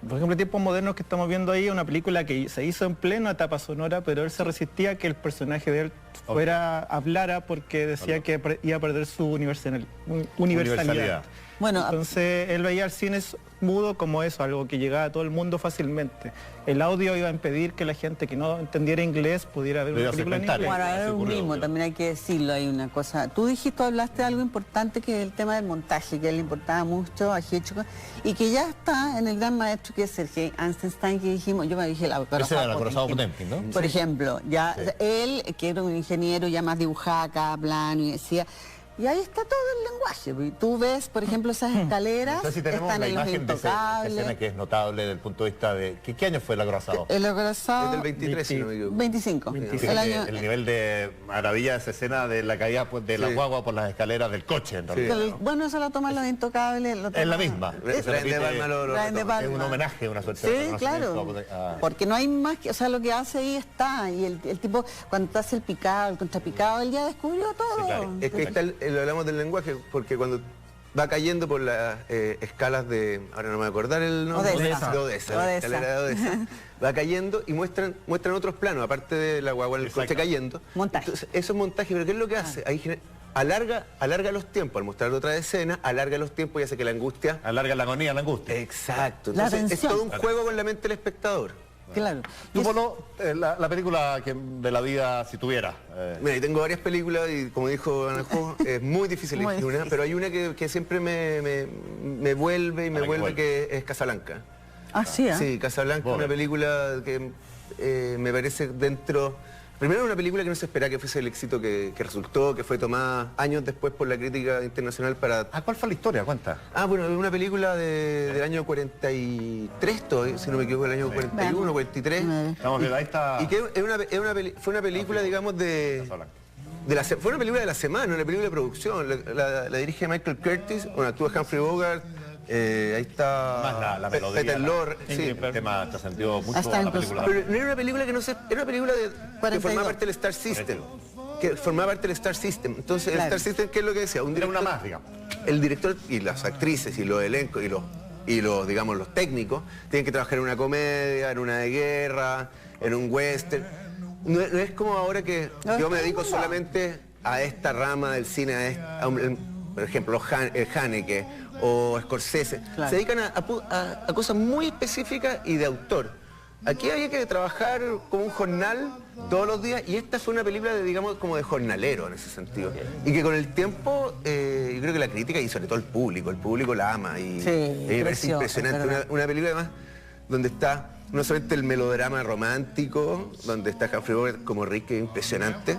por ejemplo, Tiempos Modernos que estamos viendo ahí, una película que se hizo en plena etapa sonora, pero él se resistía a que el personaje de él hablara porque decía que iba a perder su universalidad. Bueno, Entonces él veía el cine mudo como eso, algo que llegaba a todo el mundo fácilmente. El audio iba a impedir que la gente que no entendiera inglés pudiera ver Pudiera una película en segmentar, inglés. Bueno, Así era un ocurrió, mismo, claro. también hay que decirlo, hay una cosa. Tú hablaste de algo importante que es el tema del montaje, que a él le importaba mucho a Hitchcock, y que ya está en el gran maestro que es Sergei Eisenstein, que dijimos, yo me dije la Ese era el acorazado Potemkin, ¿no? Por ejemplo, ya Sí. él, que era un ingeniero ya más dibujada, cada plano, y decía, y ahí está todo el lenguaje. Y tú ves, por ejemplo, esas escaleras, No sé si tenemos están la en los imagen de esa escena intocables. que es notable desde el punto de vista de... ¿Qué año fue el acorazado? El Es acorazado del 23, si no me equivoco. 25. Fíjate El año, el nivel de maravilla de esa escena de la caída pues, de la Sí. guagua por las escaleras del coche, en realidad. ¿no? bueno, eso lo toman los intocables. Lo Es la toman- misma. Brian Se repite- de Palma lo Brian de retoma. es un Palma. homenaje, una suerte Sí, de claro. reconocimiento a- Porque no hay más que, o sea, lo que hace ahí está. Y el tipo, cuando te hace el picado, el contrapicado, él ya descubrió todo. Sí, claro. Es que ahí está lo hablamos del lenguaje, porque cuando va cayendo por las escalas de, ahora no me voy a acordar el nombre, Odessa. de Odessa, la Odessa. escalera de Odessa, va cayendo y muestran otros planos, aparte de la guagua en el coche Exacto. cayendo. Montaje. Entonces, eso es montaje, pero ¿qué es lo que hace? Ahí alarga los tiempos, al mostrar otra escena, alarga los tiempos y hace que la angustia... Alarga la agonía, la angustia. Exacto, La entonces es tensión. todo un juego con la mente del espectador. Claro. Tú, Y es- Polo, la película de la vida, si tuviera. Mira, y tengo varias películas y como dijo Anajú, es muy difícil Muy elegir una, difícil. pero hay una que siempre me vuelve y me Para que vuelve, vuelva. que es Casablanca. Ah, sí, ¿ah? Sí, Casablanca, Bueno. una película que me parece dentro... Primero, una película que no se esperaba que fuese el éxito que resultó, que fue tomada años después por la crítica internacional para... ¿Cuál fue la historia? Cuenta. Bueno, es una película del año 43, si no me equivoco, del año 41, 43. Vamos, ahí está... Y que fue una película, digamos, fue una película de la semana, una película de producción. La dirige Michael Curtis, actúa Humphrey Bogart. Ahí está más la melodía, Peter Lorre, el tema trascendió mucho hasta la película. Pero no era una película que no se... Era una película que formaba parte del Star System. Entonces, el Star System, ¿qué es lo que decía? Un director, una más, digamos. El director y las actrices y los elencos y los digamos, los técnicos tienen que trabajar en una comedia, en una de guerra, en un western. No es como ahora que yo me dedico solamente a esta rama del cine, por ejemplo, Haneke o Scorsese, se dedican a cosas muy específicas y de autor. Aquí había que trabajar como un jornal todos los días y esta fue una película digamos, como de jornalero en ese sentido. Y que con el tiempo, yo creo que la crítica y sobre todo el público la ama y me parece impresionante. Una película además donde está no solamente el melodrama romántico, donde está Humphrey Bogart como Rick, que es impresionante,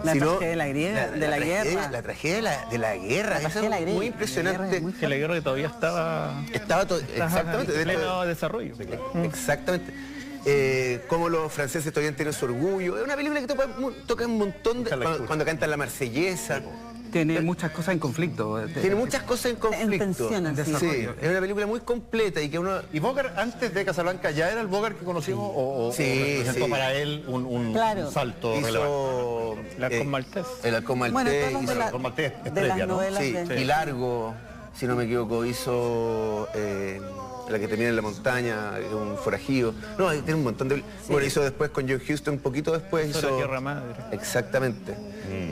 sino tragedia de la guerra. La tragedia de la guerra, eso es muy impresionante. Que la guerra que todavía estaba exactamente, en pleno desarrollo. Exactamente. Cómo los franceses todavía tienen su orgullo. Es una película que toca un montón de... Cuando cantan la Marsellesa. Tiene muchas cosas en conflicto. Tiene muchas cosas en conflicto. Sí, es una película muy completa y que uno... ¿Y Bogart antes de Casablanca ya era el Bogart que conocimos o representó para él un salto relevante? El Halcón Maltés. El Halcón Maltés. Bueno, el Halcón Maltés es de las previa, ¿no? novelas Y Largo, si no me equivoco, hizo... la que termina en la montaña, un forajido. No, tiene un montón de... Bueno, hizo después con John Huston, un poquito después hizo... La Tierra Madre. Exactamente.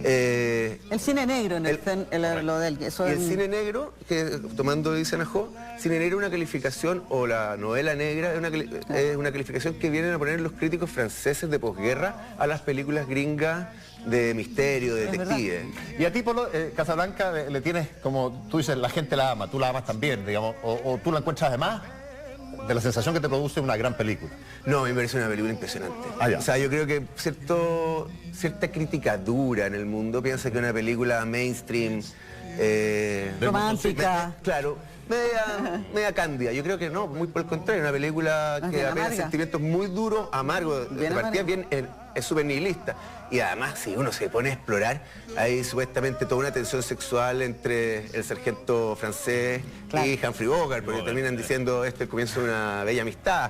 El cine negro, lo del... Y el cine negro, que tomando dice Anajó, cine negro es una calificación, o la novela negra, es una calificación que vienen a poner los críticos franceses de posguerra a las películas gringas de misterio, de detective. Y a ti, Polo, Casablanca, le tienes, como tú dices, la gente la ama, tú la amas también, digamos, o tú la encuentras además de la sensación que te produce una gran película. No, a mí me parece una película impresionante. Ya. O sea, yo creo que cierta crítica dura en el mundo piensa que una película mainstream... romántica. Claro, media cándida. Yo creo que no, muy por el contrario, una película que apela a sentimientos muy duros, amargos, de partida bien, es súper nihilista. Y además, si uno se pone a explorar, hay supuestamente toda una tensión sexual entre el sargento francés y Humphrey Bogart, porque terminan diciendo es el comienzo de una bella amistad.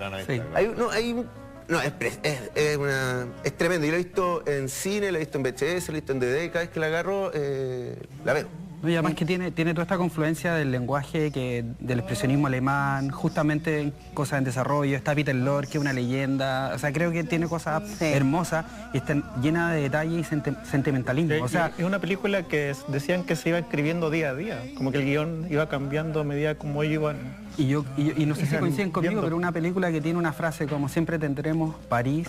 Es tremendo. Yo lo he visto en cine, lo he visto en VHS, lo he visto en DVD, cada vez que la agarro, la veo. Y además que tiene toda esta confluencia del lenguaje, del expresionismo alemán, justamente en cosas en desarrollo. Está Peter Lorre, que es una leyenda. O sea, creo que tiene cosas hermosas y está llena de detalle y sentimentalismo. O sea, es una película que decían que se iba escribiendo día a día, como que el guión iba cambiando a medida como ellos iban... Y no sé si coinciden conmigo, pero una película que tiene una frase como siempre tendremos París.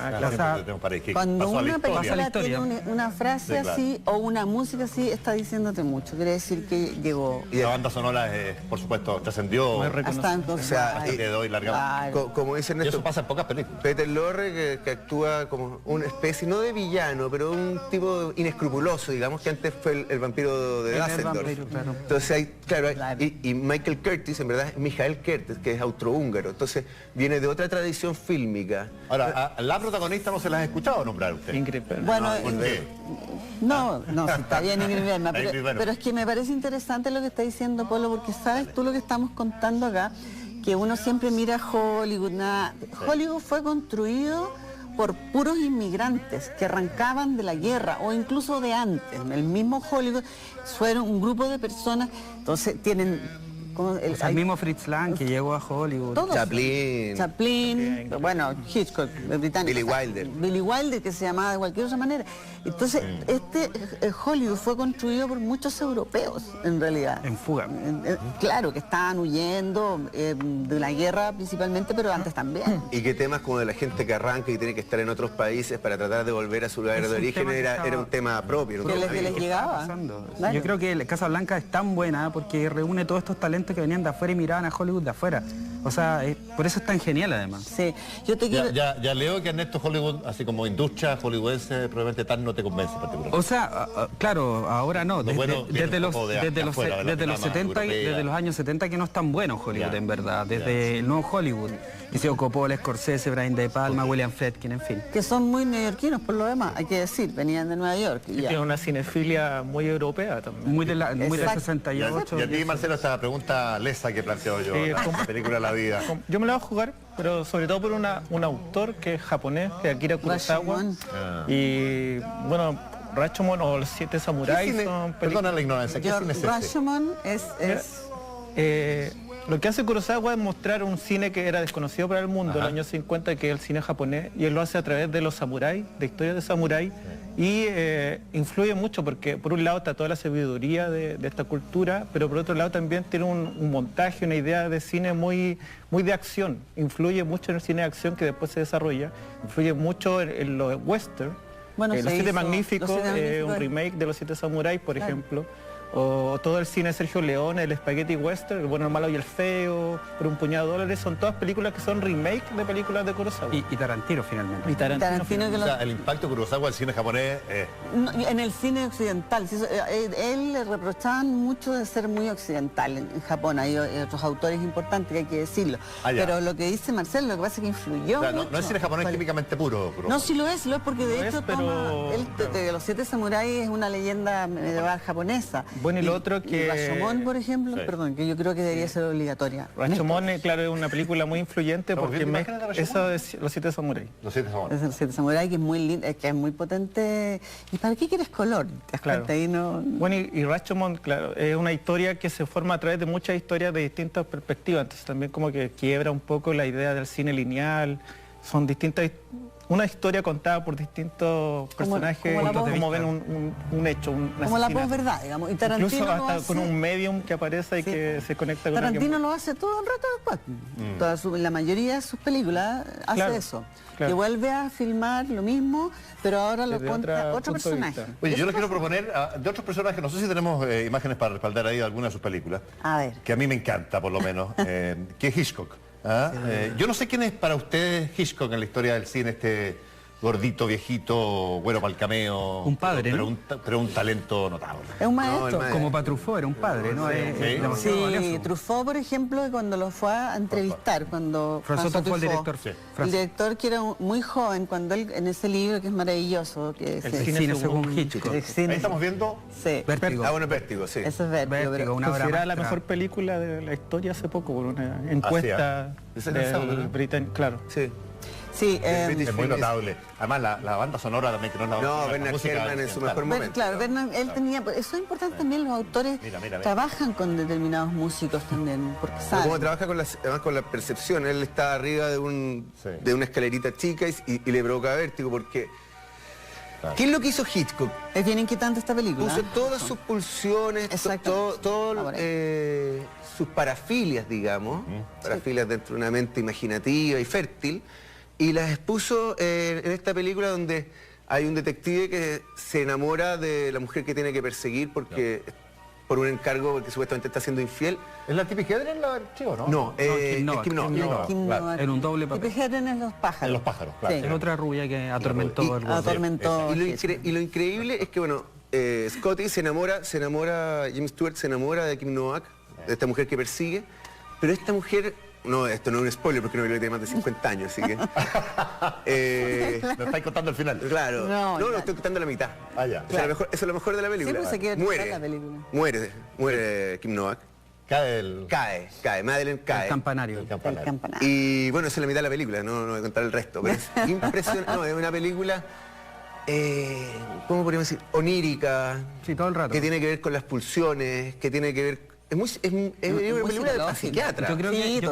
Cuando una película tiene una frase así o una música así, está diciéndote mucho. Quiere decir que llegó. Y la banda sonora, por supuesto, trascendió. O sea, como dicen esto, eso pasa en pocas películas. Peter Lorre, que actúa como una especie, no de villano, pero un tipo inescrupuloso, digamos, que antes fue el vampiro de Düsseldorf. Entonces y Michael Curtis, en verdad, es Michael Curtis, que es austrohúngaro, entonces viene de otra tradición fílmica. Ahora, a la protagonista no se la has escuchado nombrar usted. Ingrid Bergman. Bueno, no, sí, está bien Ingrid Bergman, pero es que me parece interesante lo que está diciendo Polo, porque sabes tú lo que estamos contando acá, que uno siempre mira Hollywood, Hollywood fue construido por puros inmigrantes que arrancaban de la guerra o incluso de antes. El mismo Hollywood fueron un grupo de personas, entonces tienen... el mismo Fritz Lang que llegó a Hollywood. Todos. Chaplin, bueno, Hitchcock, británico. Billy Wilder, que se llamaba de cualquier otra manera. Entonces, Hollywood fue construido por muchos europeos, en realidad. En fuga. Claro, que estaban huyendo de la guerra principalmente, pero antes también. Y que temas como de la gente que arranca y tiene que estar en otros países para tratar de volver a su lugar de origen era un tema propio. Que les llegaba. Yo creo que Casablanca es tan buena porque reúne todos estos talentos gente que venían de afuera y miraban a Hollywood de afuera. O sea, por eso es tan genial además. Sí, yo te quiero... Ya leo que Ernesto Hollywood, así como industria hollywoodense, probablemente tal no te convence particularmente. O sea, claro, ahora no. Desde los 70, desde los años 70 que no es tan bueno Hollywood, en verdad. Desde el nuevo Hollywood. Que se Coppola, Scorsese, Brian De Palma, William Friedkin, en fin. Que son muy neoyorquinos por lo demás, hay que decir, venían de Nueva York. Y tiene una cinefilia muy europea también. Muy de 68. Y a ti, Marcelo, esta pregunta lesa que planteo yo, la película La Vida. Yo me la voy a jugar, pero sobre todo por un autor que es japonés, que es Akira Kurosawa. Y bueno, Rashomon o Los Siete Samuráis son películas... Perdona la ignorancia, ¿qué cine es ese? Rashomon lo que hace Kurosawa es mostrar un cine que era desconocido para el mundo en los años 50, que es el cine japonés, y él lo hace a través de los samuráis, de historias de samuráis, y influye mucho porque por un lado está toda la sabiduría de esta cultura, pero por otro lado también tiene un montaje, una idea de cine muy de acción, influye mucho en el cine de acción que después se desarrolla, influye mucho en los western. Bueno, Los Siete Magníficos, un remake de Los Siete Samuráis, por ejemplo. O todo el cine de Sergio Leone, el Spaghetti Western, El bueno, el malo y el feo, Por un puñado de dólares, son todas películas que son remake de películas de Kurosawa. Y Tarantino finalmente. Y Tarantino o sea, el impacto Kurosawa al cine japonés no, en el cine occidental. Él le reprochaban mucho de ser muy occidental en Japón. Hay otros autores importantes que hay que decirlo. Pero lo que dice Marcelo, lo que pasa es que influyó mucho. No es cine japonés típicamente puro, Kurosawa. No, sí lo es porque de hecho de Los Siete Samuráis es una leyenda medieval japonesa. Bueno, y lo otro que... Rashomon, por ejemplo, perdón, que yo creo que debería ser obligatoria. Rashomon, claro, es una película muy influyente porque eso es Los Siete Samuráis. Los Siete Samuráis. Los Siete Samuráis, que es muy lindo, que es muy potente. ¿Y para qué quieres color? ¿Te das cuenta? Ahí no... Bueno, y Rashomon, claro, es una historia que se forma a través de muchas historias de distintas perspectivas, entonces también como que quiebra un poco la idea del cine lineal, son distintas... Una historia contada por distintos personajes, como ven un hecho, un asesinato. Como la posverdad, digamos. Y Tarantino incluso hasta con un medium que aparece y que se conecta con Tarantino lo hace todo el rato después. La mayoría de sus películas hace eso. Que vuelve a filmar lo mismo, pero ahora lo cuenta otro personaje. Oye, yo les quiero proponer de otros personajes, no sé si tenemos imágenes para respaldar ahí alguna de sus películas. A ver. Que a mí me encanta, por lo menos, que es Hitchcock. Yo no sé quién es para ustedes Hitchcock en la historia del cine, este gordito, viejito, bueno para el cameo. Un padre, pero un talento notable. Es un maestro. Como para Truffaut, era un padre, ¿no? Sí, Truffaut, por ejemplo, cuando lo fue a entrevistar, cuando... François fue el director. El director que era muy joven, cuando él, en ese libro que es maravilloso, que es el cine según Hitchcock. Ahí estamos viendo... Sí. Vértigo. Bueno, Vértigo, sí. Eso es Vértigo. Considerada la mejor película de la historia hace poco por una encuesta del británico. Claro. Sí. Sí, es muy notable. Además, la banda sonora también que no, Bernard Herrmann en su mejor momento. Claro, Bernard, él tenía... Eso es importante también, los autores trabajan con determinados músicos también, porque saben. Como trabaja además con la percepción, él está arriba de una escalerita chica y le provoca vértigo, porque... ¿Qué es lo que hizo Hitchcock? Es bien inquietante esta película. Puso todas sus pulsiones, sus parafilias, digamos, parafilias dentro de una mente imaginativa y fértil, y las expuso en esta película donde hay un detective que se enamora de la mujer que tiene que perseguir porque por un encargo porque supuestamente está siendo infiel. ¿Es la Tippi Hedren la archivo, no? No, es Kim Novak. En un doble papel. Tippi Hedren es Los Pájaros. En Los Pájaros, claro. Es otra rubia que atormentó y lo increíble es que, bueno, Scotty se enamora, James Stewart se enamora de Kim Novak, de esta mujer que persigue, pero esta mujer... No, esto no es un spoiler porque no tiene más de 50 años, así que... ¿Lo estáis contando al final? Claro. No, lo estoy contando a la mitad. Ya. Claro. Eso es lo mejor de la película. Sí, pues muere. Muere Kim Novak. Cae. Madeleine cae. El campanario. Y bueno, esa es la mitad de la película, no voy a contar el resto. Pero es impresionante. No, es una película... ¿cómo podríamos decir? Onírica. Sí, todo el rato. Que tiene que ver con las pulsiones, que tiene que ver... Es una película de psiquiatra. Yo creo que es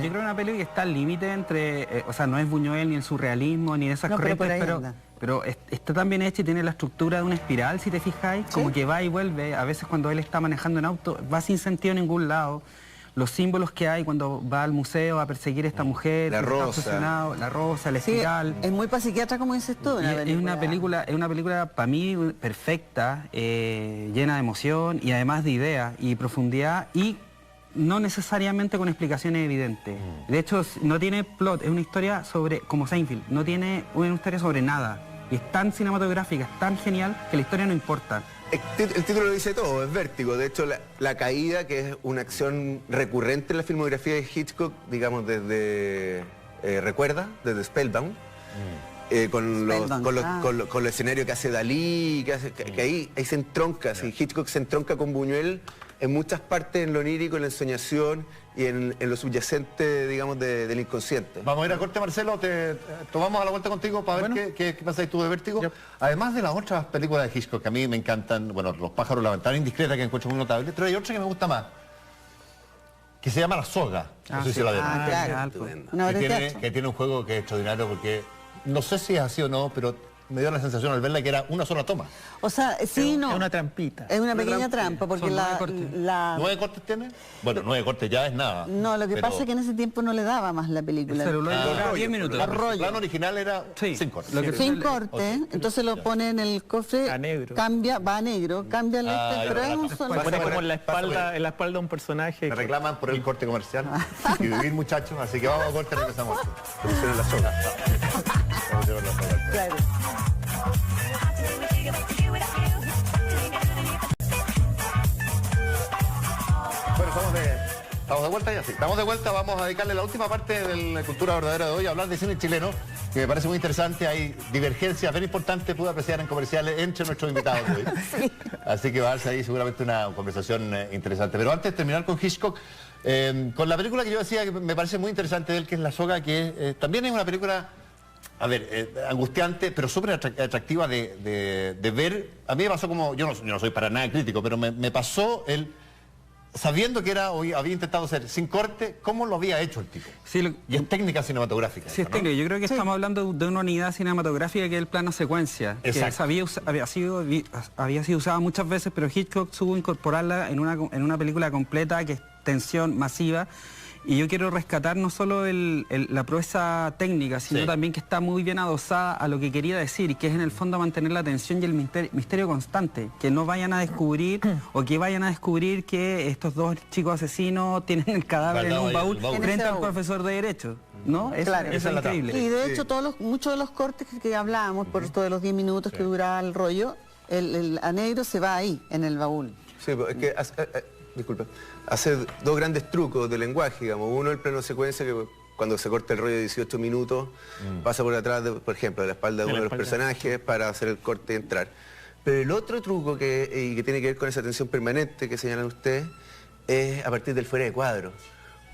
una película que está al límite entre... o sea, no es Buñuel ni el surrealismo ni de esas corrientes, pero está tan bien hecha y tiene la estructura de una espiral, si te fijáis, como que va y vuelve. A veces cuando él está manejando en auto, va sin sentido a ningún lado. Los símbolos que hay cuando va al museo a perseguir a esta mujer, la rosa, la espiral. Es muy para psiquiatra, como dices tú. Es una película para mí perfecta, llena de emoción y además de ideas y profundidad y no necesariamente con explicaciones evidentes. De hecho, no tiene plot, es una historia sobre, como Seinfeld, no tiene una historia sobre nada. Y es tan cinematográfica, es tan genial, que la historia no importa. El título lo dice todo, es Vértigo. De hecho, la caída, que es una acción recurrente en la filmografía de Hitchcock, digamos desde Recuerda, desde Spellbound, con los escenarios que hace Dalí, que ahí se entronca, sí, Hitchcock se entronca con Buñuel en muchas partes, en lo onírico, en la ensoñación y en lo subyacente, digamos, del inconsciente. Vamos a ir a corte, Marcelo, tomamos a la vuelta contigo para ver qué pensáis tú de Vértigo. Yep. Además de las otras películas de Hitchcock que a mí me encantan, bueno, Los pájaros, La ventana indiscreta, que encuentro muy notable, pero hay otra que me gusta más, que se llama La soga. No sé si la ven. Que tiene un juego que es extraordinario porque, no sé si es así o no, pero me dio la sensación al verla que era una sola toma. O sea, sí, no. Es una trampita. Es una pequeña trampa, porque ¿9 cortes tiene? Bueno, 9 cortes ya es nada. No, lo que pasa es que en ese tiempo no le daba más la película. Duraba 10 minutos. El plano original era sin cortes. Sin corte, entonces lo pone en el cofre, a negro. Cambia, va a negro, cambia el pero es un solo. Pone como en la espalda de un personaje. Me reclaman por el corte comercial y vivir, muchachos, así que vamos a corte y regresamos. La soga. Claro. Bueno, estamos de vuelta ya, sí. Estamos de vuelta, vamos a dedicarle la última parte de la Cultura Verdadera de hoy a hablar de cine chileno, que me parece muy interesante. Hay divergencias bien importantes, pude apreciar en comerciales entre nuestros invitados de hoy. Sí. Así que va a darse ahí seguramente una conversación interesante. Pero antes de terminar con Hitchcock, con la película que yo decía que me parece muy interesante de él, que es La soga, que también es una película, a ver, angustiante, pero súper atractiva de ver. A mí me pasó como, yo no soy para nada crítico, pero me pasó sabiendo que había intentado ser sin corte, ¿cómo lo había hecho el tipo? Sí, y es técnica cinematográfica. Sí, es técnica. Yo creo que estamos hablando de una unidad cinematográfica que es el plano secuencia. Exacto. Que había sido usada muchas veces, pero Hitchcock supo incorporarla en una película completa, que es tensión masiva. Y yo quiero rescatar no solo la proeza técnica, sino también que está muy bien adosada a lo que quería decir, y que es en el fondo mantener la atención y el misterio constante. Que no vayan a descubrir, o que vayan a descubrir que estos dos chicos asesinos tienen el cadáver en un baúl frente al profesor de Derecho. ¿No? Eso es increíble. Y de hecho, muchos de los cortes que hablábamos, por esto de los 10 minutos que duraba el rollo, el a negro se va ahí, en el baúl. Sí, es que... disculpa, hace dos grandes trucos de lenguaje, digamos. Uno, el plano secuencia, que cuando se corta el rollo de 18 minutos, pasa por atrás, por ejemplo, de la espalda de uno de los personajes para hacer el corte y entrar. Pero el otro truco que tiene que ver con esa tensión permanente que señalan ustedes, es a partir del fuera de cuadro.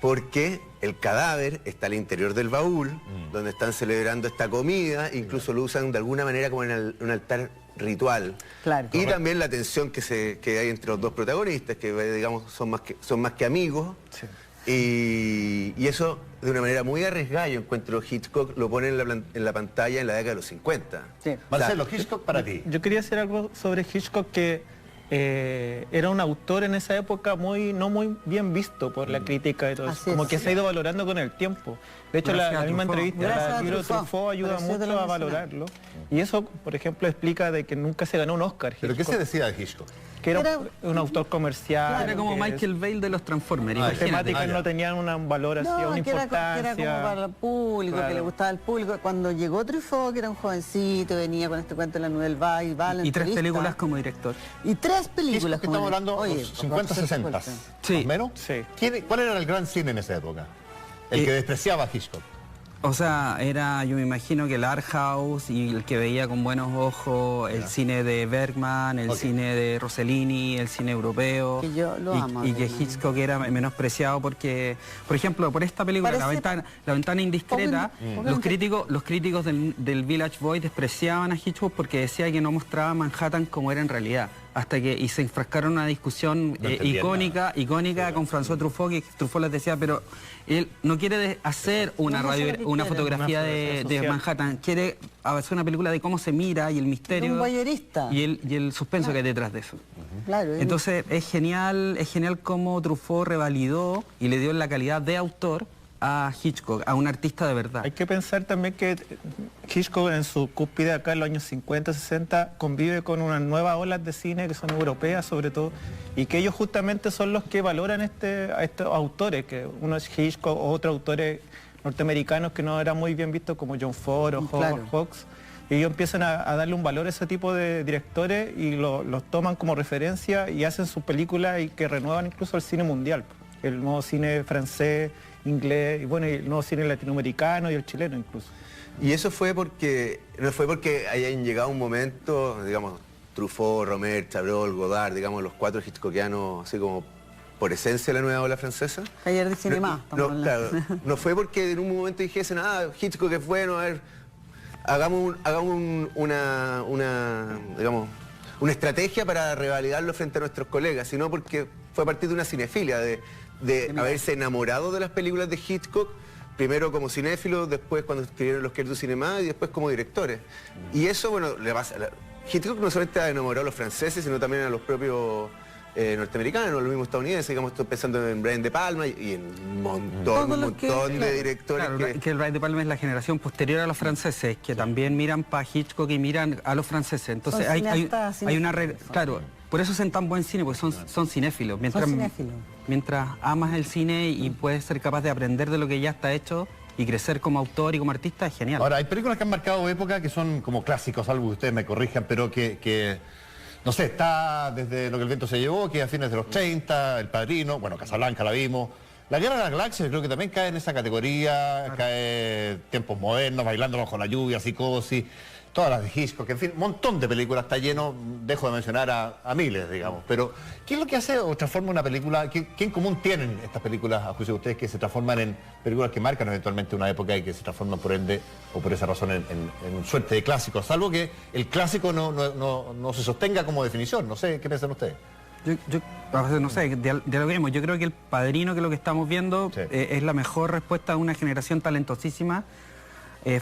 Porque el cadáver está al interior del baúl, donde están celebrando esta comida, incluso lo usan de alguna manera como en un altar ritual. Claro. Y también la tensión que hay entre los dos protagonistas, que digamos son más que amigos. Sí. Y eso de una manera muy arriesgada. Yo encuentro Hitchcock lo pone en la pantalla en la década de los 50. Sí. Marcelo, Hitchcock para ti. Yo quería decir algo sobre Hitchcock, que era un autor en esa época no muy bien visto por la crítica y todo eso. Como que se ha ido valorando con el tiempo. De hecho, la misma entrevista al libro Truffaut ayuda mucho a valorarlo. Y eso, por ejemplo, explica de que nunca se ganó un Oscar. ¿Pero qué se decía de Hitchcock? Que era un autor comercial. Era como Michael Bay de los Transformers. Las temáticas no tenían un valor así, una importancia. Era como para el público, que le gustaba al público. Cuando llegó Truffaut, que era un jovencito, venía con este cuento de la Nouvelle Vague, y 3 películas como director. Y 3 películas como estamos hablando, 50, 60. Sí. ¿Menos? Sí. ¿Cuál era el gran cine en esa época? El que despreciaba a Hitchcock. O sea, yo me imagino que el art house y el que veía con buenos ojos el cine de Bergman, el cine de Rossellini, el cine europeo. Que yo lo amo. Y que Hitchcock era menospreciado porque, por ejemplo, por esta película, La ventana indiscreta, los críticos del Village Voice despreciaban a Hitchcock porque decía que no mostraba Manhattan como era en realidad. Y se enfrascaron en una discusión icónica con François Truffaut, que Truffaut les decía, pero él no quiere hacer una fotografía de Manhattan, quiere hacer una película de cómo se mira y el misterio. Un voyeurista. Y el suspenso que hay detrás de eso. Claro, entonces es genial cómo Truffaut revalidó y le dio la calidad de autor a Hitchcock, a un artista de verdad. Hay que pensar también que Hitchcock en su cúspide acá en los años 50, 60 convive con unas nuevas olas de cine que son europeas sobre todo, y que ellos justamente son los que valoran a estos autores, que uno es Hitchcock o otros autores norteamericanos que no eran muy bien vistos como John Ford o Howard Hawks. Y ellos empiezan a darle un valor a ese tipo de directores y los toman como referencia y hacen sus películas y que renuevan incluso el cine mundial. El nuevo cine francés, inglés, y bueno, y el nuevo cine latinoamericano y el chileno incluso. Y eso fue porque, no fue porque hayan llegado un momento, digamos, Truffaut, Romer, Chabrol, Godard, digamos, los 4 hitchcockianos, así como por esencia de la nueva ola francesa. Ayer de Cinema. Claro, no fue porque en un momento dijesen, Hitchcock es bueno, a ver, hagamos digamos, una estrategia para revalidarlo frente a nuestros colegas, sino porque fue a partir de una cinefilia, de haberse enamorado de las películas de Hitchcock, primero como cinéfilos, después cuando escribieron Los Quais du Cinéma y después como directores. Y eso, bueno, le pasa. Hitchcock no solamente ha enamorado a los franceses, sino también a los propios norteamericanos, los mismos estadounidenses, digamos, estoy pensando en Brian De Palma y en un montón de directores. Claro, que el Brian De Palma es la generación posterior a los franceses, que también miran para Hitchcock y miran a los franceses. Entonces hay una... Claro, por eso hacen tan buen cine, porque son cinéfilos. Mientras amas el cine y puedes ser capaz de aprender de lo que ya está hecho y crecer como autor y como artista, es genial. Ahora, hay películas que han marcado época que son como clásicos, algo que ustedes me corrijan, pero que no sé, está desde Lo que el viento se llevó, que a fines de los 30, El Padrino, bueno, Casablanca la vimos. La Guerra de las Galaxias creo que también cae en esa categoría, cae Tiempos Modernos, Bailando bajo la lluvia, Psicosis, todas las de Hitchcock, en fin, un montón de películas, está lleno, dejo de mencionar a miles, digamos. Pero, ¿qué es lo que hace o transforma una película? ¿Qué en común tienen estas películas, a juicio de ustedes, que se transforman en películas que marcan eventualmente una época y que se transforman por ende, o por esa razón, en suerte de clásicos? Salvo que el clásico no se sostenga como definición, no sé, ¿qué piensan ustedes? Yo no sé, dialoguemos. Yo creo que El Padrino, que es lo que estamos viendo, es la mejor respuesta a una generación talentosísima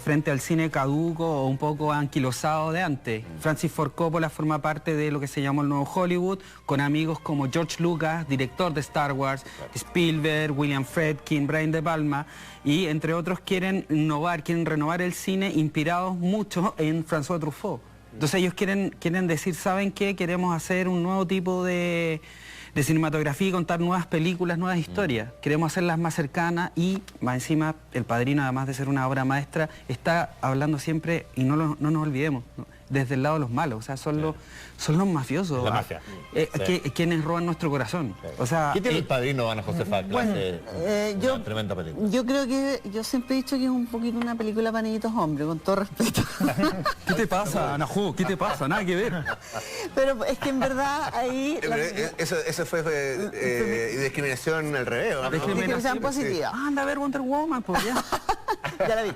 frente al cine caduco o un poco anquilosado de antes. Francis Ford Coppola forma parte de lo que se llamó el nuevo Hollywood, con amigos como George Lucas, director de Star Wars, Spielberg, William Friedkin, Brian De Palma, y entre otros quieren innovar, quieren renovar el cine, inspirados mucho en François Truffaut. Entonces ellos quieren decir, ¿saben qué? Queremos hacer un nuevo tipo de cinematografía y contar nuevas películas, nuevas historias. Queremos hacerlas más cercanas y, más encima, El Padrino, además de ser una obra maestra, está hablando siempre, y no nos olvidemos, desde el lado de los malos, o sea, son los mafiosos. La mafia. Quienes roban nuestro corazón. O sea, ¿qué tiene El Padrino, Ana Josefa? Bueno, una tremenda película. Yo creo que, yo siempre he dicho que es un poquito una película para niñitos hombres, con todo respeto. ¿Qué te pasa, Ana Ju? ¿Qué te pasa? Nada que ver. Pero es que en verdad ahí... Eso fue discriminación al revés, ¿no? Discriminación positiva. Anda a ver Wonder Woman, pues ya. Ya la vi.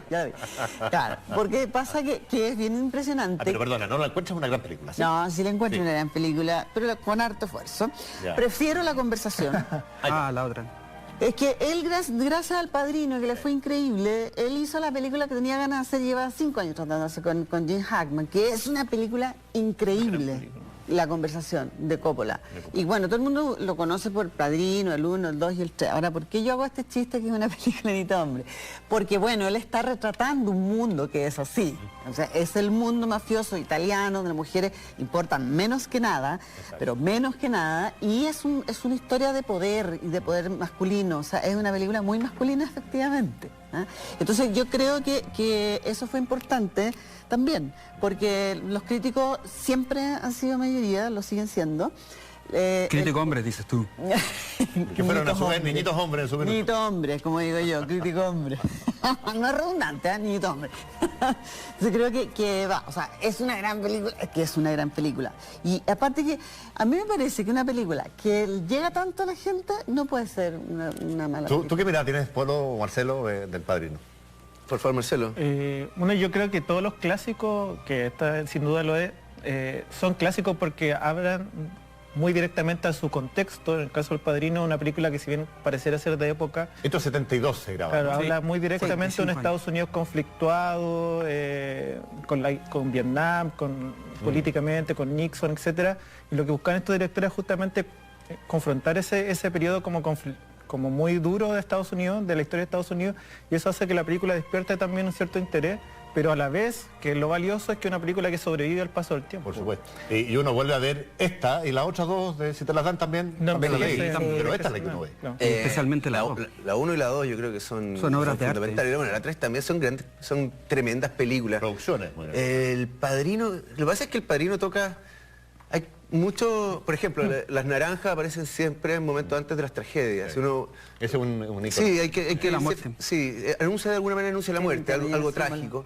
Claro, porque pasa que es bien impresionante. Pero perdona, no la encuentras una gran película, ¿sí? No, sí la encuentro una gran película, pero con harto esfuerzo. Ya. Prefiero la conversación. La otra. Es que él, gracias al Padrino, que le fue increíble, él hizo la película que tenía ganas de hacer, lleva 5 años tratándose con Gene Hackman, que es una película increíble. La conversación de Coppola. Y bueno, todo el mundo lo conoce por Padrino, el 1, el 2 y el 3. Ahora, ¿por qué yo hago este chiste que es una película de Nito Hombre? Porque bueno, él está retratando un mundo que es así. O sea, es el mundo mafioso italiano, donde las mujeres importan menos que nada, pero menos que nada, y es una historia de poder y de poder masculino. O sea, es una película muy masculina, efectivamente. Entonces yo creo que eso fue importante también, porque los críticos siempre han sido mayoría, lo siguen siendo. Crítico hombre, dices tú. Que fueron a su vez niñitos hombres en su minuto. Niñito hombre, como digo yo, crítico hombre. No es redundante, niñito hombre. Entonces creo que va, o sea, es una gran película, Y aparte que a mí me parece que una película que llega tanto a la gente no puede ser una mala película. ¿Tú qué mirada tienes, Polo o Marcelo, del Padrino? Por favor, Marcelo. Bueno, yo creo que todos los clásicos, que esta sin duda lo es, son clásicos porque hablan muy directamente a su contexto. En el caso del Padrino, una película que si bien pareciera ser de época... Esto es 72 se graba. Claro, ¿no? habla muy directamente de un Estados Unidos conflictuado, con Vietnam, políticamente, con Nixon, etcétera. Y lo que buscan estos directores es justamente confrontar ese periodo como como muy duro de Estados Unidos, de la historia de Estados Unidos, y eso hace que la película despierte también un cierto interés, pero a la vez que lo valioso es que es una película que sobrevive al paso del tiempo. Por supuesto. Y uno vuelve a ver esta y las otras dos, si te las dan también, no, también la leí, sí, pero esta es la que uno ve. No. Especialmente la 2. La 1 y la 2 yo creo que son obras de arte. fundamentales. Bueno, la 3 también son grandes, son tremendas películas. Producciones. Bueno. El Padrino, lo que pasa es que El Padrino toca... Hay mucho, por ejemplo, las naranjas aparecen siempre en momentos antes de las tragedias. Sí. Ese es un ícono. Sí, hay que la muerte. Sí, anuncia de alguna manera anuncia la muerte, algo trágico.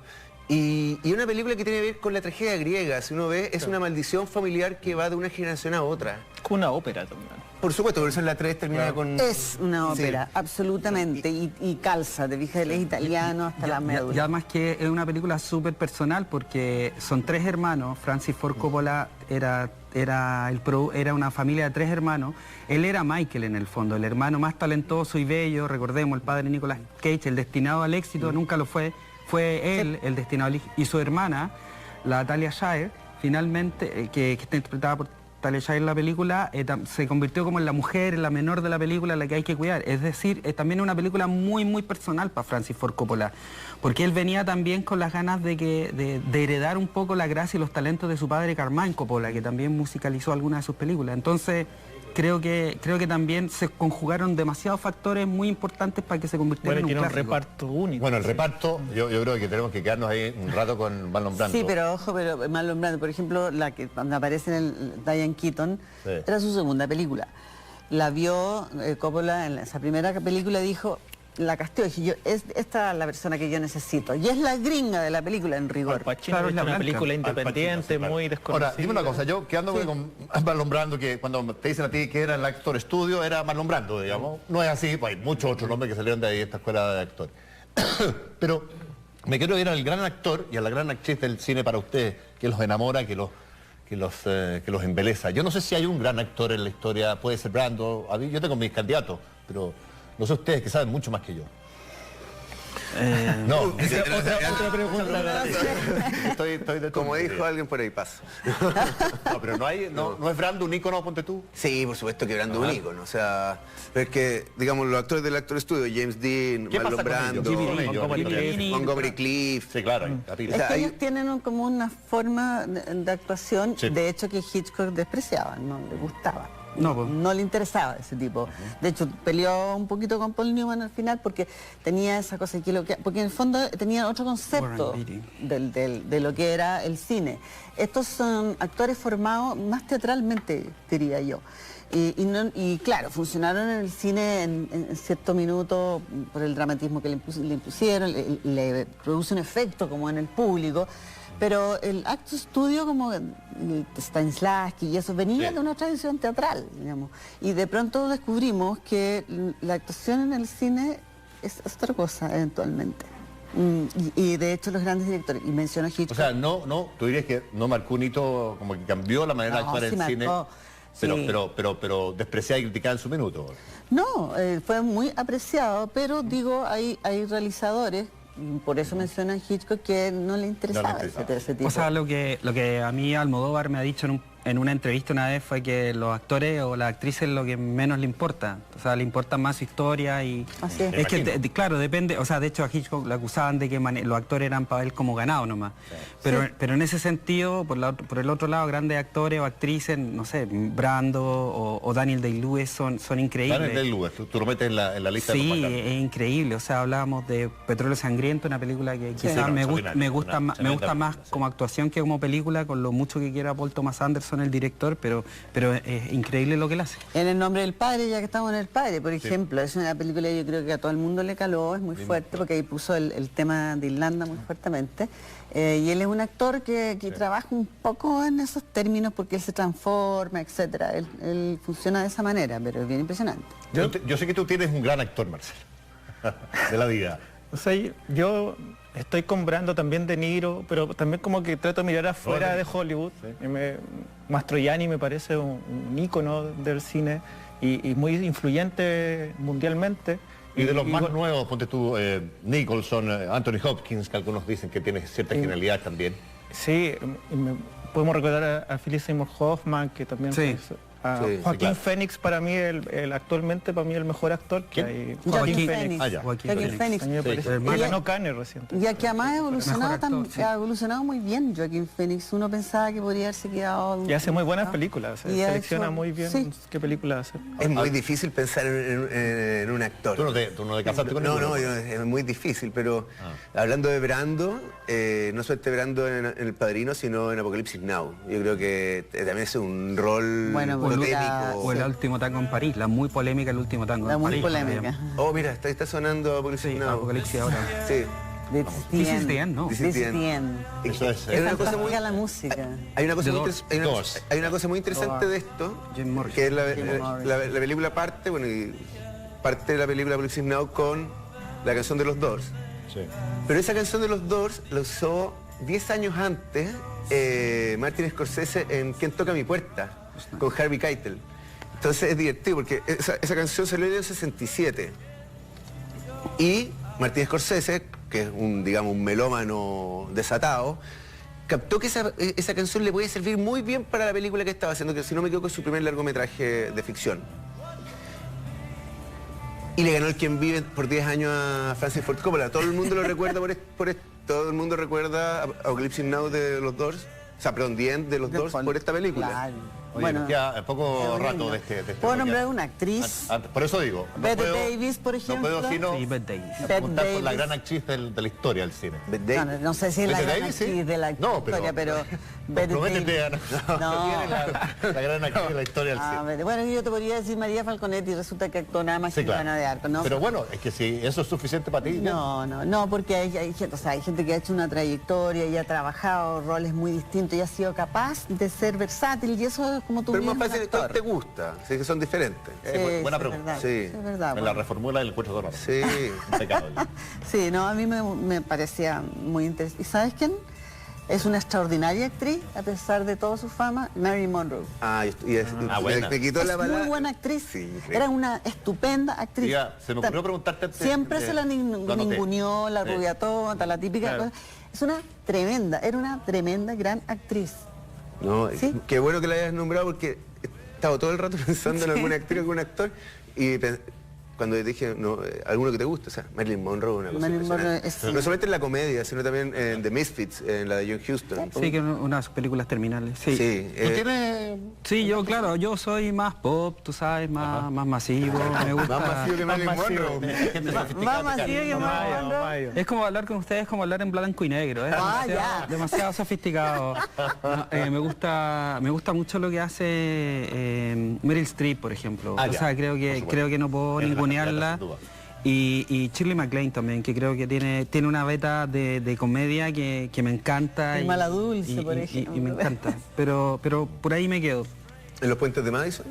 Y una película que tiene que ver con la tragedia griega, si uno ve, es una maldición familiar que va de una generación a otra. Es una ópera también. Por supuesto, por eso en la 3 termina con... Es una ópera, Sí. absolutamente, y calza, de fijas, él es italiano hasta la médula. Y además que es una película súper personal porque son 3 hermanos. Francis Ford Coppola era una familia de 3 hermanos. Él era Michael en el fondo, el hermano más talentoso y bello, recordemos, el padre Nicolas Cage, el destinado al éxito, nunca lo fue. Fue él el destinado al éxito. Y su hermana, la Talia Shire, finalmente, que está interpretada por Talia Shire en la película, se convirtió como en la mujer, en la menor de la película, la que hay que cuidar. Es decir, también es una película muy, muy personal para Francis Ford Coppola, porque él venía también con las ganas de heredar un poco la gracia y los talentos de su padre Carmine Coppola, que también musicalizó algunas de sus películas. Entonces, creo que también se conjugaron demasiados factores muy importantes para que se convirtiera en un clásico. Tiene un reparto único. Bueno, el reparto, yo creo que tenemos que quedarnos ahí un rato con Marlon Brando. Sí, pero ojo, Marlon Brando, por ejemplo, la que cuando aparece en el Diane Keaton, Sí. era su segunda película. La vio Coppola en esa primera película, dijo, la casteó, dije yo, esta es la persona que yo necesito. Y es la gringa de la película en rigor. Al Pacino Claro, es es la una blanca. película Al Pacino, independiente, sí, claro. muy desconocida. Ahora, dime una cosa, yo quedándome con Marlon Brando, que cuando te dicen a ti que era el actor estudio, era Marlon Brando, digamos. No es así, pues hay muchos otros nombres que salieron de ahí, esta escuela de actores. Pero me quiero ir al gran actor y a la gran actriz del cine para ustedes, que los enamora, que los embeleza. Yo no sé si hay un gran actor en la historia, puede ser Brando, yo tengo mis candidatos, pero no sé ustedes que saben mucho más que yo. No, Otra pregunta. estoy de Como turno, dijo sí. alguien por ahí, paso. No, pero no es Brando un ícono, ponte tú. Sí, por supuesto que Brando es un ícono, o sea, pero es que, digamos, los actores del actor estudio, James Dean, ¿Qué Marlon pasa con Brando, ellos? Con ellos, Montgomery Clift. Sí, claro. Es que ellos tienen como una forma de actuación, Sí. de hecho, que Hitchcock despreciaba, no le gustaba. No, pues. No le interesaba ese tipo. De hecho, peleó un poquito con Paul Newman al final porque tenía esa cosa, porque en el fondo tenían otro concepto Warren Beatty. de lo que era el cine. Estos son actores formados más teatralmente, diría yo. Y claro, funcionaron en el cine en cierto minuto por el dramatismo que le impusieron, le produce un efecto como en el público. Pero el acto estudio como Stanislavski y eso venía de una tradición teatral, digamos. Y de pronto descubrimos que la actuación en el cine es otra cosa eventualmente. Y de hecho los grandes directores, y menciono a Hitchcock. O sea, tú dirías que no marcó un hito, como que cambió la manera de actuar en sí el cine, marcó, sí. pero despreciada y criticada en su minuto. No, fue muy apreciado, pero digo, hay realizadores, y por eso menciono a Hitchcock, que no le interesaba ese tipo. O sea, lo que a mí Almodóvar me ha dicho en una entrevista una vez fue que los actores o las actrices lo que menos le importa. O sea, le importa más su historia y... Así es. Es que, claro, depende... O sea, de hecho a Hitchcock le acusaban de que los actores eran para él como ganado nomás. Pero en ese sentido, por el otro lado, grandes actores o actrices, no sé, Brando o Daniel Day-Lewis son increíbles. Daniel Day-Lewis, tú lo metes en la lista de los Sí, más grandes. es increíble. O sea, hablábamos de Petróleo Sangriento, una película que quizás me gusta más como actuación que como película, con lo mucho que quiera Paul Thomas Anderson, el director, pero es increíble lo que él hace. En El nombre del padre, ya que estamos en El padre, por ejemplo, es una película que yo creo que a todo el mundo le caló, es muy fuerte, porque ahí puso el tema de Irlanda muy fuertemente. Y él es un actor que trabaja un poco en esos términos porque él se transforma, etcétera. Él funciona de esa manera, pero es bien impresionante. Yo sé que tú tienes un gran actor, Marcelo, de la vida. O sea, yo estoy comprando también De Niro, pero también como que trato de mirar afuera de Hollywood. Sí. Mastroianni me parece un ícono del cine y muy influyente mundialmente. Y de los más nuevos, ponte tú, Nicholson, Anthony Hopkins, que algunos dicen que tiene cierta genialidad también. Sí, podemos recordar a Philip Seymour Hoffman, que también Joaquín Phoenix para mí, actualmente para mí el mejor actor que hay. Joaquín Phoenix. Joaquín Phoenix. Y ganó Cannes reciente. Y aquí además ha evolucionado muy bien Joaquin Phoenix. Uno pensaba que podría haberse quedado... Y hace muy buenas películas, selecciona muy bien qué película hace. Es muy difícil pensar en un actor. ¿Tú no te casaste con él? No, es muy difícil, pero hablando de Brando, no solamente Brando en El Padrino, sino en Apocalipsis Now. Yo creo que también es un rol totémico. O El Último Tango en París, la muy polémica El Último Tango en París. Muy polémica. Oh, mira, está sonando Apocalipsis Now. Apocalipsis ahora. Sí. This is the end, ¿no? This is the end. Eso es. Hay una cosa muy... la música. Hay una cosa muy interesante de esto, que es la película parte de la película Apocalipsis Now con la canción de los Doors. Sí. Pero esa canción de los Doors la usó 10 años antes Martin Scorsese en ¿Quién toca mi puerta? Con Harvey Keitel. Entonces es divertido porque esa canción salió en el 67. Y Martin Scorsese, que es un melómano desatado, captó que esa canción le puede servir muy bien para la película que estaba haciendo, que si no me equivoco es su primer largometraje de ficción. Y le ganó el Quien Vive por 10 años a Francis Ford Coppola. Todo el mundo lo recuerda por esto. Todo el mundo recuerda Apocalipsis Now de los Doors. O sea, perdón, The End de los Doors por esta película. Claro. Oye, bueno, ya poco rato de este ¿Puedo nombrar una actriz? Por eso digo. Bette Davis, por ejemplo. No puedo sino Bette apuntar por la gran actriz de la historia del cine. No sé si es la gran actriz de la historia, pero Bette Davis. La gran actriz de la historia del cine. Bueno, yo te podría decir María Falconetti, resulta que actuó nada más que Juana de Arco, ¿no? Pero bueno, es que si eso es suficiente para ti. No, porque hay gente que ha hecho una trayectoria y ha trabajado roles muy distintos y ha sido capaz de ser versátil y eso es como tú mismo. Pero más fácil, ¿cuál te gusta? Sí, que son diferentes. Buena pregunta. Sí, es verdad. Me la reformula el encuentro de Sí. Sí, no, a mí me parecía muy interesante. ¿Y sabes quién? Es una extraordinaria actriz, a pesar de toda su fama, Marilyn Monroe. Me quitó la palabra. Muy buena actriz. Sí, era una estupenda actriz. Diga, se me ocurrió preguntarte... Siempre se la ninguneó, la rubia tonta, la típica. Claro. Es era una tremenda gran actriz. No, qué bueno que la hayas nombrado porque he estado todo el rato pensando en alguna actriz, algún actor y cuando dije, alguno que te guste, o sea, Marilyn Monroe, una cosa impresionante. No solamente en la comedia, sino también en The Misfits, en la de John Huston. Sí, que unas películas terminales. Sí. ¿Tú tienes...? Sí, yo soy más pop, tú sabes, más masivo. Me gusta. Más masivo que Marilyn Monroe. Más masivo que Marilyn Monroe. Es como hablar con ustedes, como hablar en blanco y negro. Demasiado sofisticado. Me gusta mucho lo que hace Meryl Streep, por ejemplo. O sea, creo que no puedo ningunearla. Y Shirley MacLaine también, que creo que tiene una beta de comedia que me encanta. Mala Dulce, por ejemplo. Y me encanta. Pero por ahí me quedo. ¿En los puentes de Madison?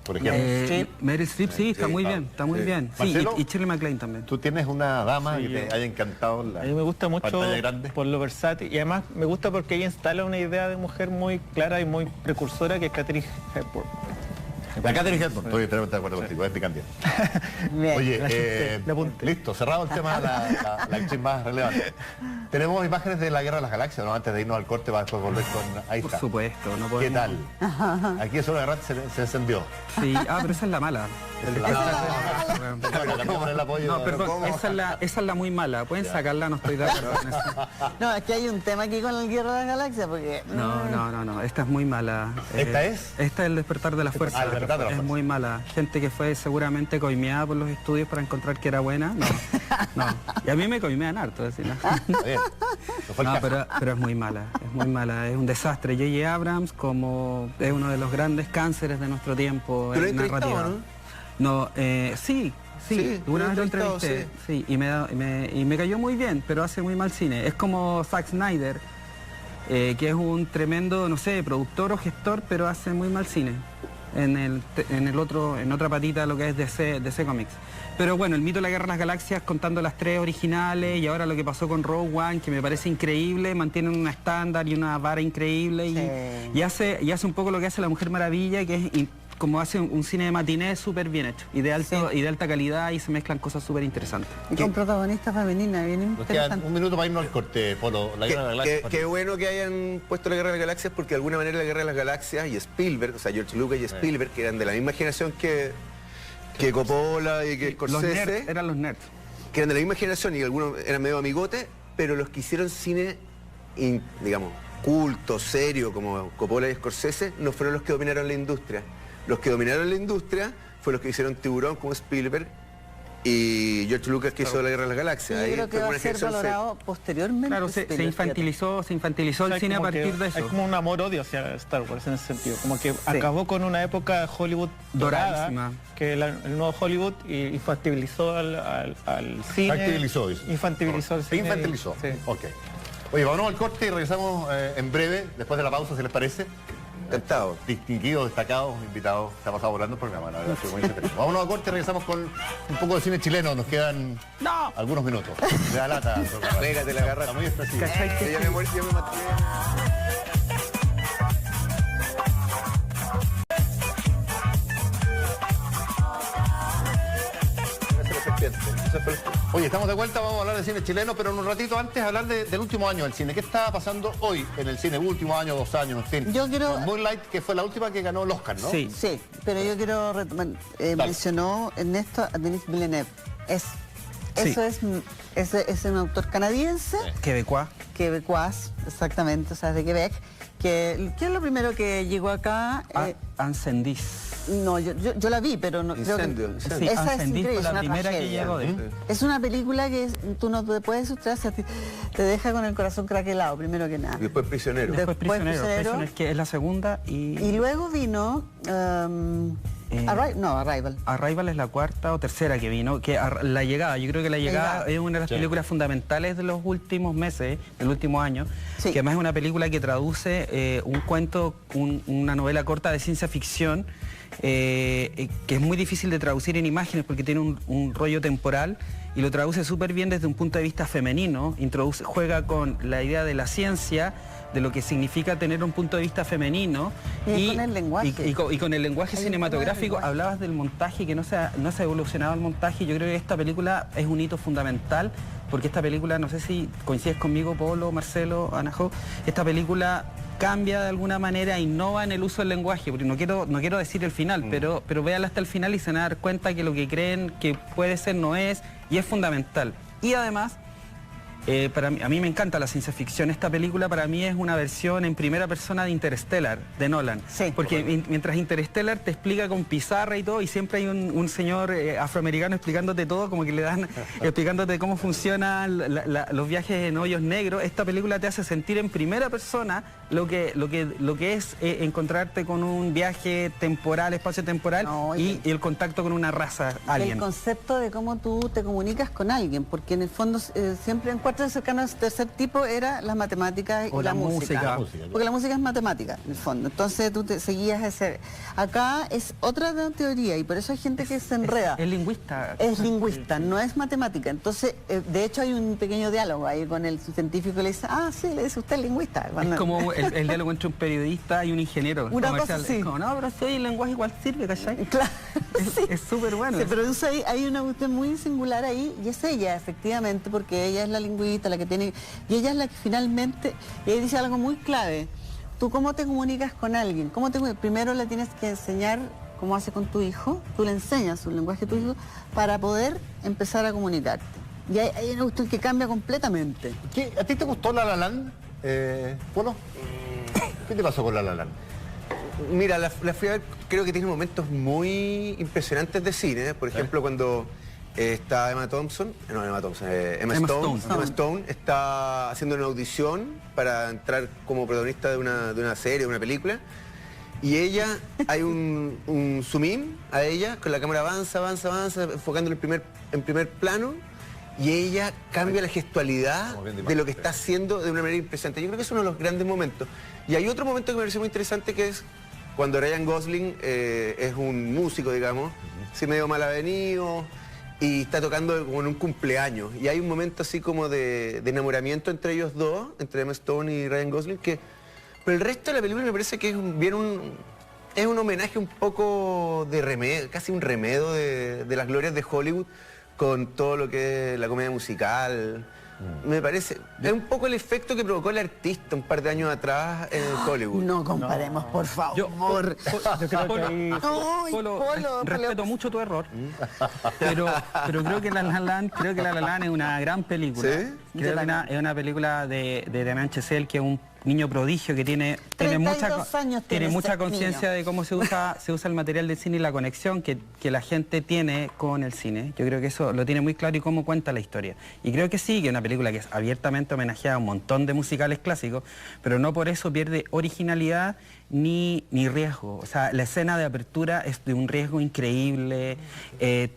Por ejemplo. Meryl Streep, sí, está muy bien, está muy bien. Sí, Marcelo, y Shirley MacLaine también. ¿Tú tienes una dama que te haya encantado en la A mí me gusta mucho pantalla grande? Por lo versátil y además me gusta porque ella instala una idea de mujer muy clara y muy precursora que es Katharine Hepburn. La Katharine Hepburn, estoy totalmente de acuerdo contigo, es picante. Oye, listo, cerrado el tema, la actriz más relevante. Tenemos imágenes de la Guerra de las Galaxias, ¿no? Antes de irnos al corte, va a después volver con... Ahí está. Por supuesto, no podemos... ¿Qué tal? Aquí eso la verdad se encendió. Sí, pero esa es la mala. No, perdón, esa es la muy mala. Pueden sacarla, no estoy de acuerdo con eso. No, es que hay un tema aquí con el Guerra de las Galaxias, porque... No, esta es muy mala. ¿Esta es? Esta es El Despertar de la Fuerza. Es muy mala. Gente que fue seguramente coimeada por los estudios para encontrar que era buena. No. Y a mí me coimean harto, decir, pero es muy mala, es un desastre. J.J. Abrams como es uno de los grandes cánceres de nuestro tiempo en narrativa. ¿No? Sí, una vez lo entrevisté, sí, y me cayó muy bien, pero hace muy mal cine. Es como Zack Snyder, que es un tremendo, no sé, productor o gestor, pero hace muy mal cine. En otra patita lo que es DC Comics. Pero bueno, el mito de la Guerra de las Galaxias, contando las tres originales y ahora lo que pasó con Rogue One, que me parece increíble, mantienen un estándar y una vara increíble y hace un poco lo que hace la Mujer Maravilla, que es como hace un cine de matiné súper bien hecho y de alta calidad, y se mezclan cosas súper interesantes. Y con protagonista femenina, bien interesante. Un minuto para irnos al corte, Polo. La Guerra de las Galaxias. Qué bueno que hayan puesto la Guerra de las Galaxias, porque de alguna manera la Guerra de las Galaxias y Spielberg, o sea, George Lucas y Spielberg, que eran de la misma generación que Coppola y que Scorsese. Los nerds, eran los nerds. Que eran de la misma generación y algunos eran medio amigotes, pero los que hicieron cine, digamos, culto, serio, como Coppola y Scorsese, no fueron los que dominaron la industria. Los que dominaron la industria fueron los que hicieron Tiburón, como Spielberg, y George Lucas, que hizo la Guerra de las Galaxias. Yo creo que va a ser valorado posteriormente. Claro, se infantilizó el cine a partir de eso. Es como un amor-odio hacia Star Wars en ese sentido. Como que acabó con una época de Hollywood dorada, que el nuevo Hollywood infantilizó al cine. Infantilizó el cine. Infantilizó. Sí. Ok. Oye, vámonos al corte y regresamos en breve, después de la pausa, si les parece. Encantado. Distinguidos, destacados, invitados. Se ha pasado volando el programa, la verdad. Muy interesante. Vámonos a corte y regresamos con un poco de cine chileno. Nos quedan algunos minutos. De la lata. Pégate la garra. Está muy expresivo. Ya me muero, yo me maté. Oye, estamos de vuelta, vamos a hablar de cine chileno, pero en un ratito antes hablar del último año del cine. ¿Qué está pasando hoy en el cine? Último año, 2 años, en fin. Yo quiero... Con Moonlight, que fue la última que ganó el Oscar, ¿no? Sí, pero yo quiero retomar, mencionó Ernesto a Denis Villeneuve. Es un autor canadiense. Quebecois, exactamente, o sea, de Quebec. ¿Qué es lo primero que llegó acá? Incendis. No, yo la vi, pero no creo que... Sí, esa es increíble, es una primera que llegó. Es una película que tú no te puedes sustraer, te deja con el corazón craquelado, primero que nada. Y después Prisionero. Después Prisionero, que es la segunda. Y luego vino... Arrival. Arrival es la cuarta o tercera que vino, que La Llegada, yo creo que La Llegada es una de las películas fundamentales de los últimos meses, del último año, que además es una película que traduce un cuento, una novela corta de ciencia ficción, que es muy difícil de traducir en imágenes porque tiene un rollo temporal, y lo traduce súper bien desde un punto de vista femenino, juega con la idea de la ciencia, de lo que significa tener un punto de vista femenino y con el lenguaje. Y con el lenguaje cinematográfico. Hablabas del montaje, que no se ha evolucionado el montaje. Yo creo que esta película es un hito fundamental, porque esta película, no sé si coincides conmigo, Polo, Marcelo, Anajo, esta película cambia de alguna manera, innova en el uso del lenguaje, porque no quiero decir el final, pero véanla hasta el final y se van a dar cuenta que lo que creen que puede ser no es, y es fundamental. Y además, a mí me encanta la ciencia ficción. Esta película para mí es una versión en primera persona de Interstellar, de Nolan. Sí. Porque mientras Interstellar te explica con pizarra y todo, y siempre hay un señor afroamericano explicándote todo, como que le dan, explicándote cómo funcionan los viajes en hoyos negros, esta película te hace sentir en primera persona lo que es encontrarte con un viaje temporal, espacio-temporal, y el contacto con una raza alien. El concepto de cómo tú te comunicas con alguien, porque en el fondo siempre encuentro cercano al tercer tipo era las matemáticas y la música. Porque la música es matemática, en el fondo. Entonces tú te seguías ese... Acá es otra teoría, y por eso hay gente que se enreda. Es lingüista. Es lingüista, no es matemática. Entonces, de hecho hay un pequeño diálogo ahí con el científico que le dice, le dice usted es lingüista. Es como el diálogo entre un periodista y un ingeniero una comercial. Cosa así. Como, no, pero si hoy el lenguaje igual sirve, ¿cachai? Claro, es súper bueno. Se produce ahí, hay una cuestión muy singular ahí, y es ella, efectivamente, porque ella es la lingüista, la que tiene... Y ella es la que finalmente... Y ella dice algo muy clave. ¿Tú cómo te comunicas con alguien? Primero le tienes que enseñar cómo hace con tu hijo, tú le enseñas su lenguaje a tu hijo para poder empezar a comunicarte. Y hay una cuestión que cambia completamente. ¿A ti te gustó La La Land, Polo? ¿Qué te pasó con La La Land? Mira, la fui a ver, creo que tiene momentos muy impresionantes de cine. Por ejemplo, cuando está Emma Stone está haciendo una audición para entrar como protagonista de una serie, de una película. Y ella, hay un zoom in a ella, con la cámara avanza, enfocando en primer plano. Y ella cambia la gestualidad de lo que está haciendo de una manera impresionante. Yo creo que es uno de los grandes momentos. Y hay otro momento que me pareció muy interesante, que es cuando Ryan Gosling es un músico, digamos, así medio mal avenido, y está tocando como en un cumpleaños. Y hay un momento así como de enamoramiento entre ellos dos, entre Emma Stone y Ryan Gosling, que... Pero el resto de la película me parece que es bien es un homenaje un poco de remedio, casi un remedo de las glorias de Hollywood con todo lo que es la comedia musical. Me parece, es un poco el efecto que provocó el artista un par de años atrás en Hollywood. No comparemos, por favor. Yo creo que ahí... Polo, respeto mucho tu error, pero creo que La La Land es una gran película. ¿Sí? Creo que es una película de Damien Chazelle, que es un niño prodigio que tiene mucha conciencia de cómo se usa el material del cine y la conexión que la gente tiene con el cine. Yo creo que eso lo tiene muy claro y cómo cuenta la historia. Y creo que sí, que es una película que es abiertamente homenajeada a un montón de musicales clásicos, pero no por eso pierde originalidad ni riesgo. O sea, la escena de apertura es de un riesgo increíble.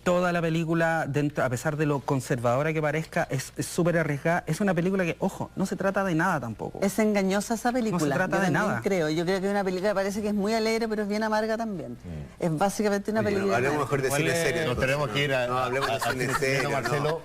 Toda la película, a pesar de lo conservadora que parezca, es súper arriesgada. Es una película que, ojo, no se trata de nada tampoco. Es engañosa esa película. No se trata de nada. Yo creo que es una película que parece que es muy alegre, pero es bien amarga también. Es básicamente una película... Hablemos mejor de cine serio. No tenemos que ir a hablemos de cine serio, Marcelo.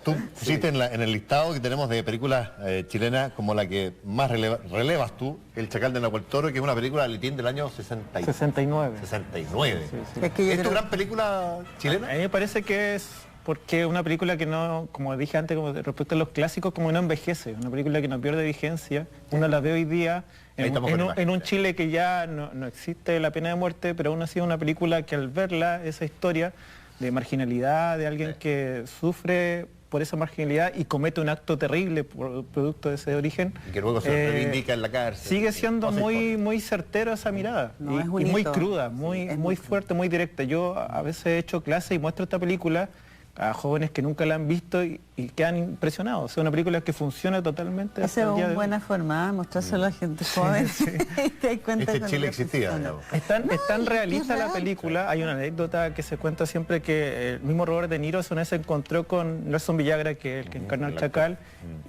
Tú pusiste en el listado que tenemos de películas chilenas como la que más relevas tú, El Chacal de Nahuel Toro, que es una película de Litín del año 69. 69. Sí. ¿Es tu gran película chilena? A mí me parece que es porque es una película que no, como dije antes, como respecto a los clásicos, como no envejece. Una película que no pierde vigencia. Uno la ve hoy día en un Chile que ya no existe la pena de muerte, pero aún así es una película que al verla, esa historia de marginalidad, de alguien que sufre por esa marginalidad y comete un acto terrible producto de ese origen. Y que luego se reivindica en la cárcel. Sigue siendo muy certero esa mirada. No, y muy cruda, muy fuerte, muy directa. Yo a veces he hecho clase y muestro esta película a jóvenes que nunca la han visto y quedan impresionados. Es una película que funciona totalmente. Esa es una buena forma de mostrárselo a la gente joven. Te das cuenta Chile existía. Es tan realista la película. Hay una anécdota que se cuenta siempre que el mismo Robert De Niro una vez se encontró con Nelson Villagra, que es el que encarna al Chacal,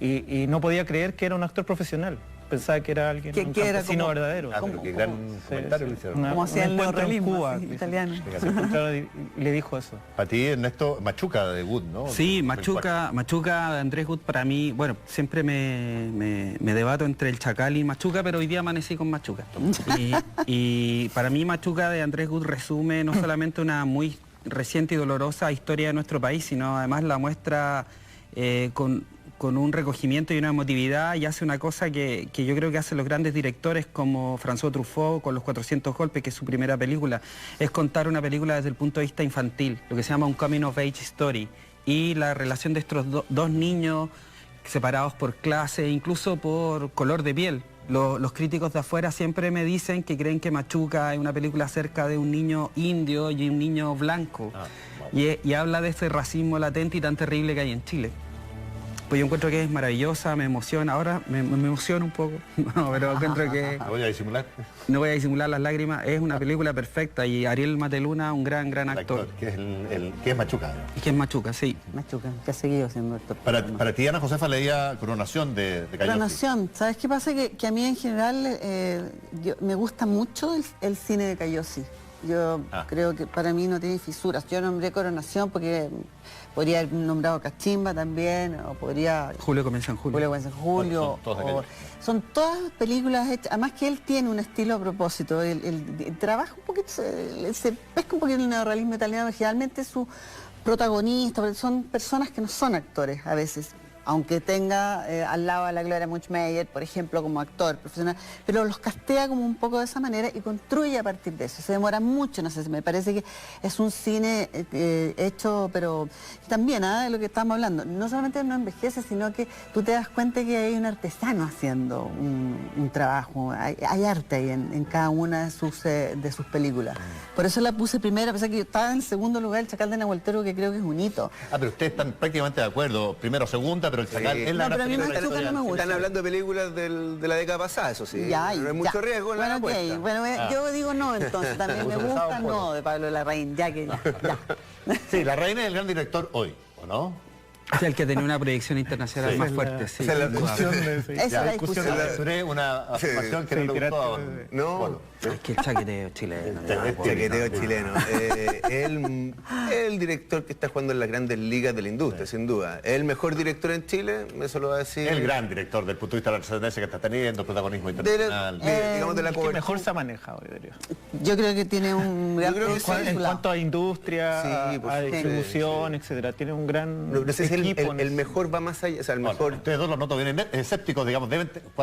y no podía creer que era un actor profesional. Pensaba que era alguien, un campesino verdadero. Qué gran comentario lo hicieron. Como hacía el neorrealismo Cuba, italiano. Y le dijo eso. Para ti, Ernesto, Machuca de Wood, ¿no? Sí, Machuca de Andrés Wood para mí, bueno, siempre me debato entre el Chacal y Machuca, pero hoy día amanecí con Machuca. Y para mí Machuca de Andrés Wood resume no solamente una muy reciente y dolorosa historia de nuestro país, sino además la muestra con un recogimiento y una emotividad, y hace una cosa que yo creo que hacen los grandes directores como François Truffaut con Los 400 golpes, que es su primera película, es contar una película desde el punto de vista infantil, lo que se llama un coming of age story, y la relación de estos dos niños separados por clase, incluso por color de piel. Los críticos de afuera siempre me dicen que creen que Machuca es una película acerca de un niño indio y un niño blanco, y habla de ese racismo latente y tan terrible que hay en Chile. Pues yo encuentro que es maravillosa, me emociona, ahora me emociona un poco, no, pero encuentro que... ¿No voy a disimular? No voy a disimular las lágrimas, es una película perfecta, y Ariel Mateluna, un gran actor. Que es Machuca. Que es Machuca, sí. Machuca, que ha seguido siendo actor. Para ti, Ana Josefa, leía Coronación de Cayo. Coronación, ¿sabes qué pasa? Que a mí en general me gusta mucho el cine de Cayosi. Yo creo que para mí no tiene fisuras. Yo nombré Coronación porque podría haber nombrado Cachimba también, o podría... Julio comienza en julio. Julio comienza en julio. Son todas películas hechas, además que él tiene un estilo a propósito. Él trabaja un poquito, se pesca un poquito el neorrealismo italiano, generalmente sus protagonistas son personas que no son actores a veces, aunque tenga al lado a la Gloria Muchmeyer, por ejemplo, como actor profesional, pero los castea como un poco de esa manera y construye a partir de eso. Se demora mucho, no sé, me parece que es un cine hecho, pero también, de lo que estamos hablando, no solamente no envejece, sino que tú te das cuenta que hay un artesano haciendo un trabajo, hay arte ahí en cada una de sus películas. Por eso la puse primero, a pesar que yo estaba en segundo lugar, El Chacal de Nahuel Toro, que creo que es un hito. Pero ustedes están prácticamente de acuerdo, primero, segunda, pero El Chacal es la... No, pero a mí Machuca no me gusta. Están hablando de películas de la década pasada, eso sí. No hay mucho riesgo en la apuesta. Bueno, yo digo no, entonces también me gusta no de Pablo Larraín, ya. Sí, Larraín es el gran director hoy, ¿o no? O sea, el que tenía una proyección internacional más fuerte, sí. Esa es la Esa es la discusión. Una afirmación que no le gustó. No, Es que el chaqueteo chileno. chaqueteo chileno. El director que está jugando en las grandes ligas de la industria, sin duda. El mejor director en Chile, eso lo va a decir. El gran director del punto de vista de la trascendencia que está teniendo, protagonismo internacional. Digamos de la que cobertura. mejor se ha manejado, yo diría. Yo creo que tiene un gran creo que productor En en su lado. cuanto a industria, Sí, por a supuesto. distribución, etcétera, tiene un gran No sé si equipo. el mejor va más allá, o sea, el Bueno, mejor. ustedes dos los noto bien escépticos, digamos.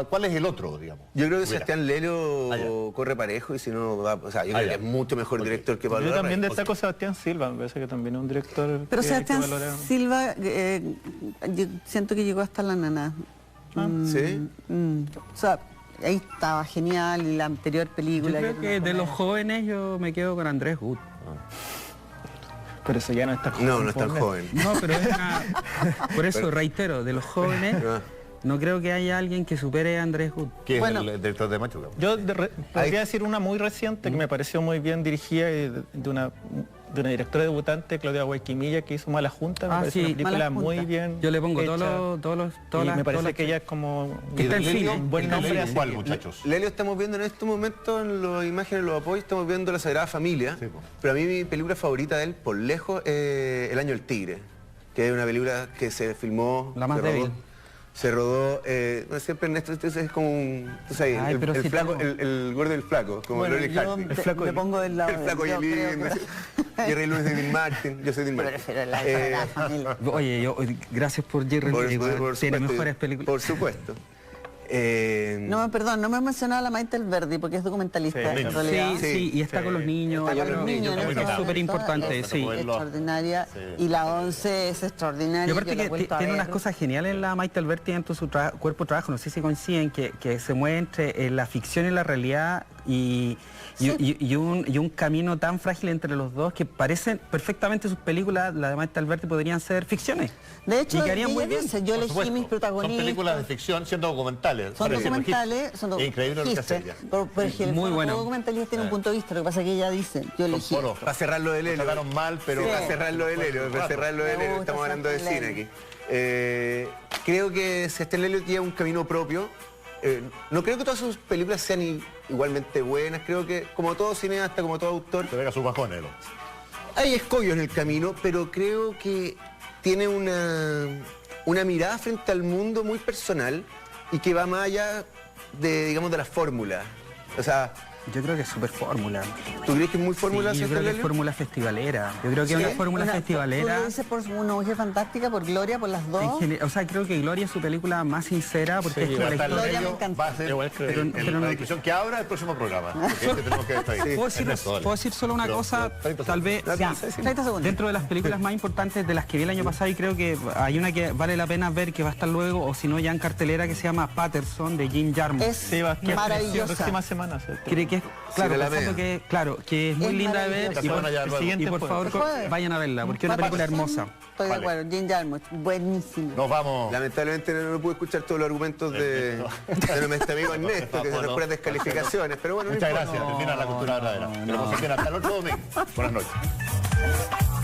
¿Cuál es el otro, digamos? Yo creo que Mira. Sebastián Lelo corre parejo y si no va, o sea, yo creo que es mucho mejor director que Pablo Yo también Larraín. destaco a Sebastián Silva, me parece que también es un director Pero que Sebastián valora. Silva, yo siento que llegó hasta la nana. ¿Sí? O sea, ahí estaba genial y la anterior Yo película. creo que de los jóvenes yo me quedo con Andrés Wood. Pero eso ya no está joven. No, no es tan joven. No, pero es una... Por eso reitero, de los jóvenes, no creo que haya alguien que supere a Andrés Wood. Que es Bueno. el director de Machuca. Yo podría decir una muy reciente que me pareció muy bien dirigida y de una directora debutante, Claudia Guayquimilla, que hizo Mala Junta. Me parece sí, una película Mala Junta. muy bien. Yo le pongo hecha. todas Y las... me parece todas que ella es como Que está en cine. un buen nombre. así ¿Cuál, que- muchachos? Lelio, estamos viendo en estos momentos en las imágenes, los apoyos, estamos viendo La Sagrada Familia. Sí, po. Pero a mí mi película favorita de él, por lejos, El Año del Tigre, que es una película que se filmó. La más se rodó- débil. Se rodó, no, siempre Ernesto, es como un, tú sabes, Ay, pero el si flaco, tengo- el gordo y el flaco, como Bueno, Lori yo Hartley. me pongo del lado El flaco yo y creo el que- Jerry Lewis de Dean Martin, yo soy Dean Martin. Prefiero la Sagrada Familia. Oye, gracias por Jerry Lewis, tiene supuesto, mejores películas. Por supuesto. No, perdón, no me he mencionado a la Maitel Verdi porque es documentalista Sí, en realidad. Sí, y está con los niños. Está yo con los creo que niños, eso en es este súper momento, importante, es sí. extraordinaria. Sí. Y la 11 es extraordinaria. Y aparte yo la he que vuelto a tiene ver. unas cosas geniales en la Maite Alberti dentro de su cuerpo de trabajo, no sé si coinciden, que se mueve entre la ficción y la realidad y un camino tan frágil entre los dos que parecen perfectamente sus películas, la de Maite Alberti, podrían ser ficciones. De hecho, y quedarían muy ella bien. dice, yo Por elegí supuesto. mis protagonistas. Son películas de ficción siendo documentales. Son Parece, documentales, es son increíble lo que hace ella. Pero es que el Muy fondo bueno. documentalista tiene un punto de vista, lo que pasa es que ella dice, yo elegí. Bueno, Para cerrar lo de Lelio. trataron mal, pero... Para cerrar lo de Lelio, para cerrar lo de Me Lelio, gusta estamos hablando de Sebastián cine aquí. Creo que Sebastián Lelio tiene un camino propio. No creo que todas sus películas sean igualmente buenas, creo que como todo cineasta, como todo autor, Se pega sus bajones. hay escollos en el camino, pero creo que tiene una mirada frente al mundo muy personal y que va más allá de, digamos, de la fórmula. O sea, Yo creo que es súper fórmula. ¿tú crees que es muy fórmula? Sí, yo Sebastián creo que es Lelio? fórmula festivalera. Yo creo que es ¿Sí? una fórmula ¿Tú festivalera. lo dices por una mujer fantástica, por Gloria, por las dos? O sea, creo que Gloria es su película más sincera porque es como la historia. Gloria me encanta. Va a ser Igual creo. pero no- la discusión que abra el próximo programa. Porque este tenemos que despedir. ¿Puedo decir solo una cosa? Tal vez, Ya, 30 segundos. dentro de las películas más importantes de las que vi el año pasado, y creo que hay una que vale la pena ver, que va a estar luego, o si no ya en cartelera, que se llama Patterson, de Jim Jarmusch. Es Sí, va a estar maravillosa. próxima semana. Creo que es, claro, Sí, la pensando vea. que es muy Es linda de ver maravillosa. y por, Semana ya luego. siguiente y por favor El jueves. vayan a verla, porque es una película hermosa. Estoy de Vale. acuerdo, Jim Jarmusch, buenísimo. Nos vamos. Lamentablemente no pude escuchar todos los argumentos de nuestro amigo Ernesto, que son Bueno. puras descalificaciones, pero bueno, no Muchas importa. gracias. Termina la cultura verdadera. Que lo pasen bien hasta el otro domingo. Buenas noches.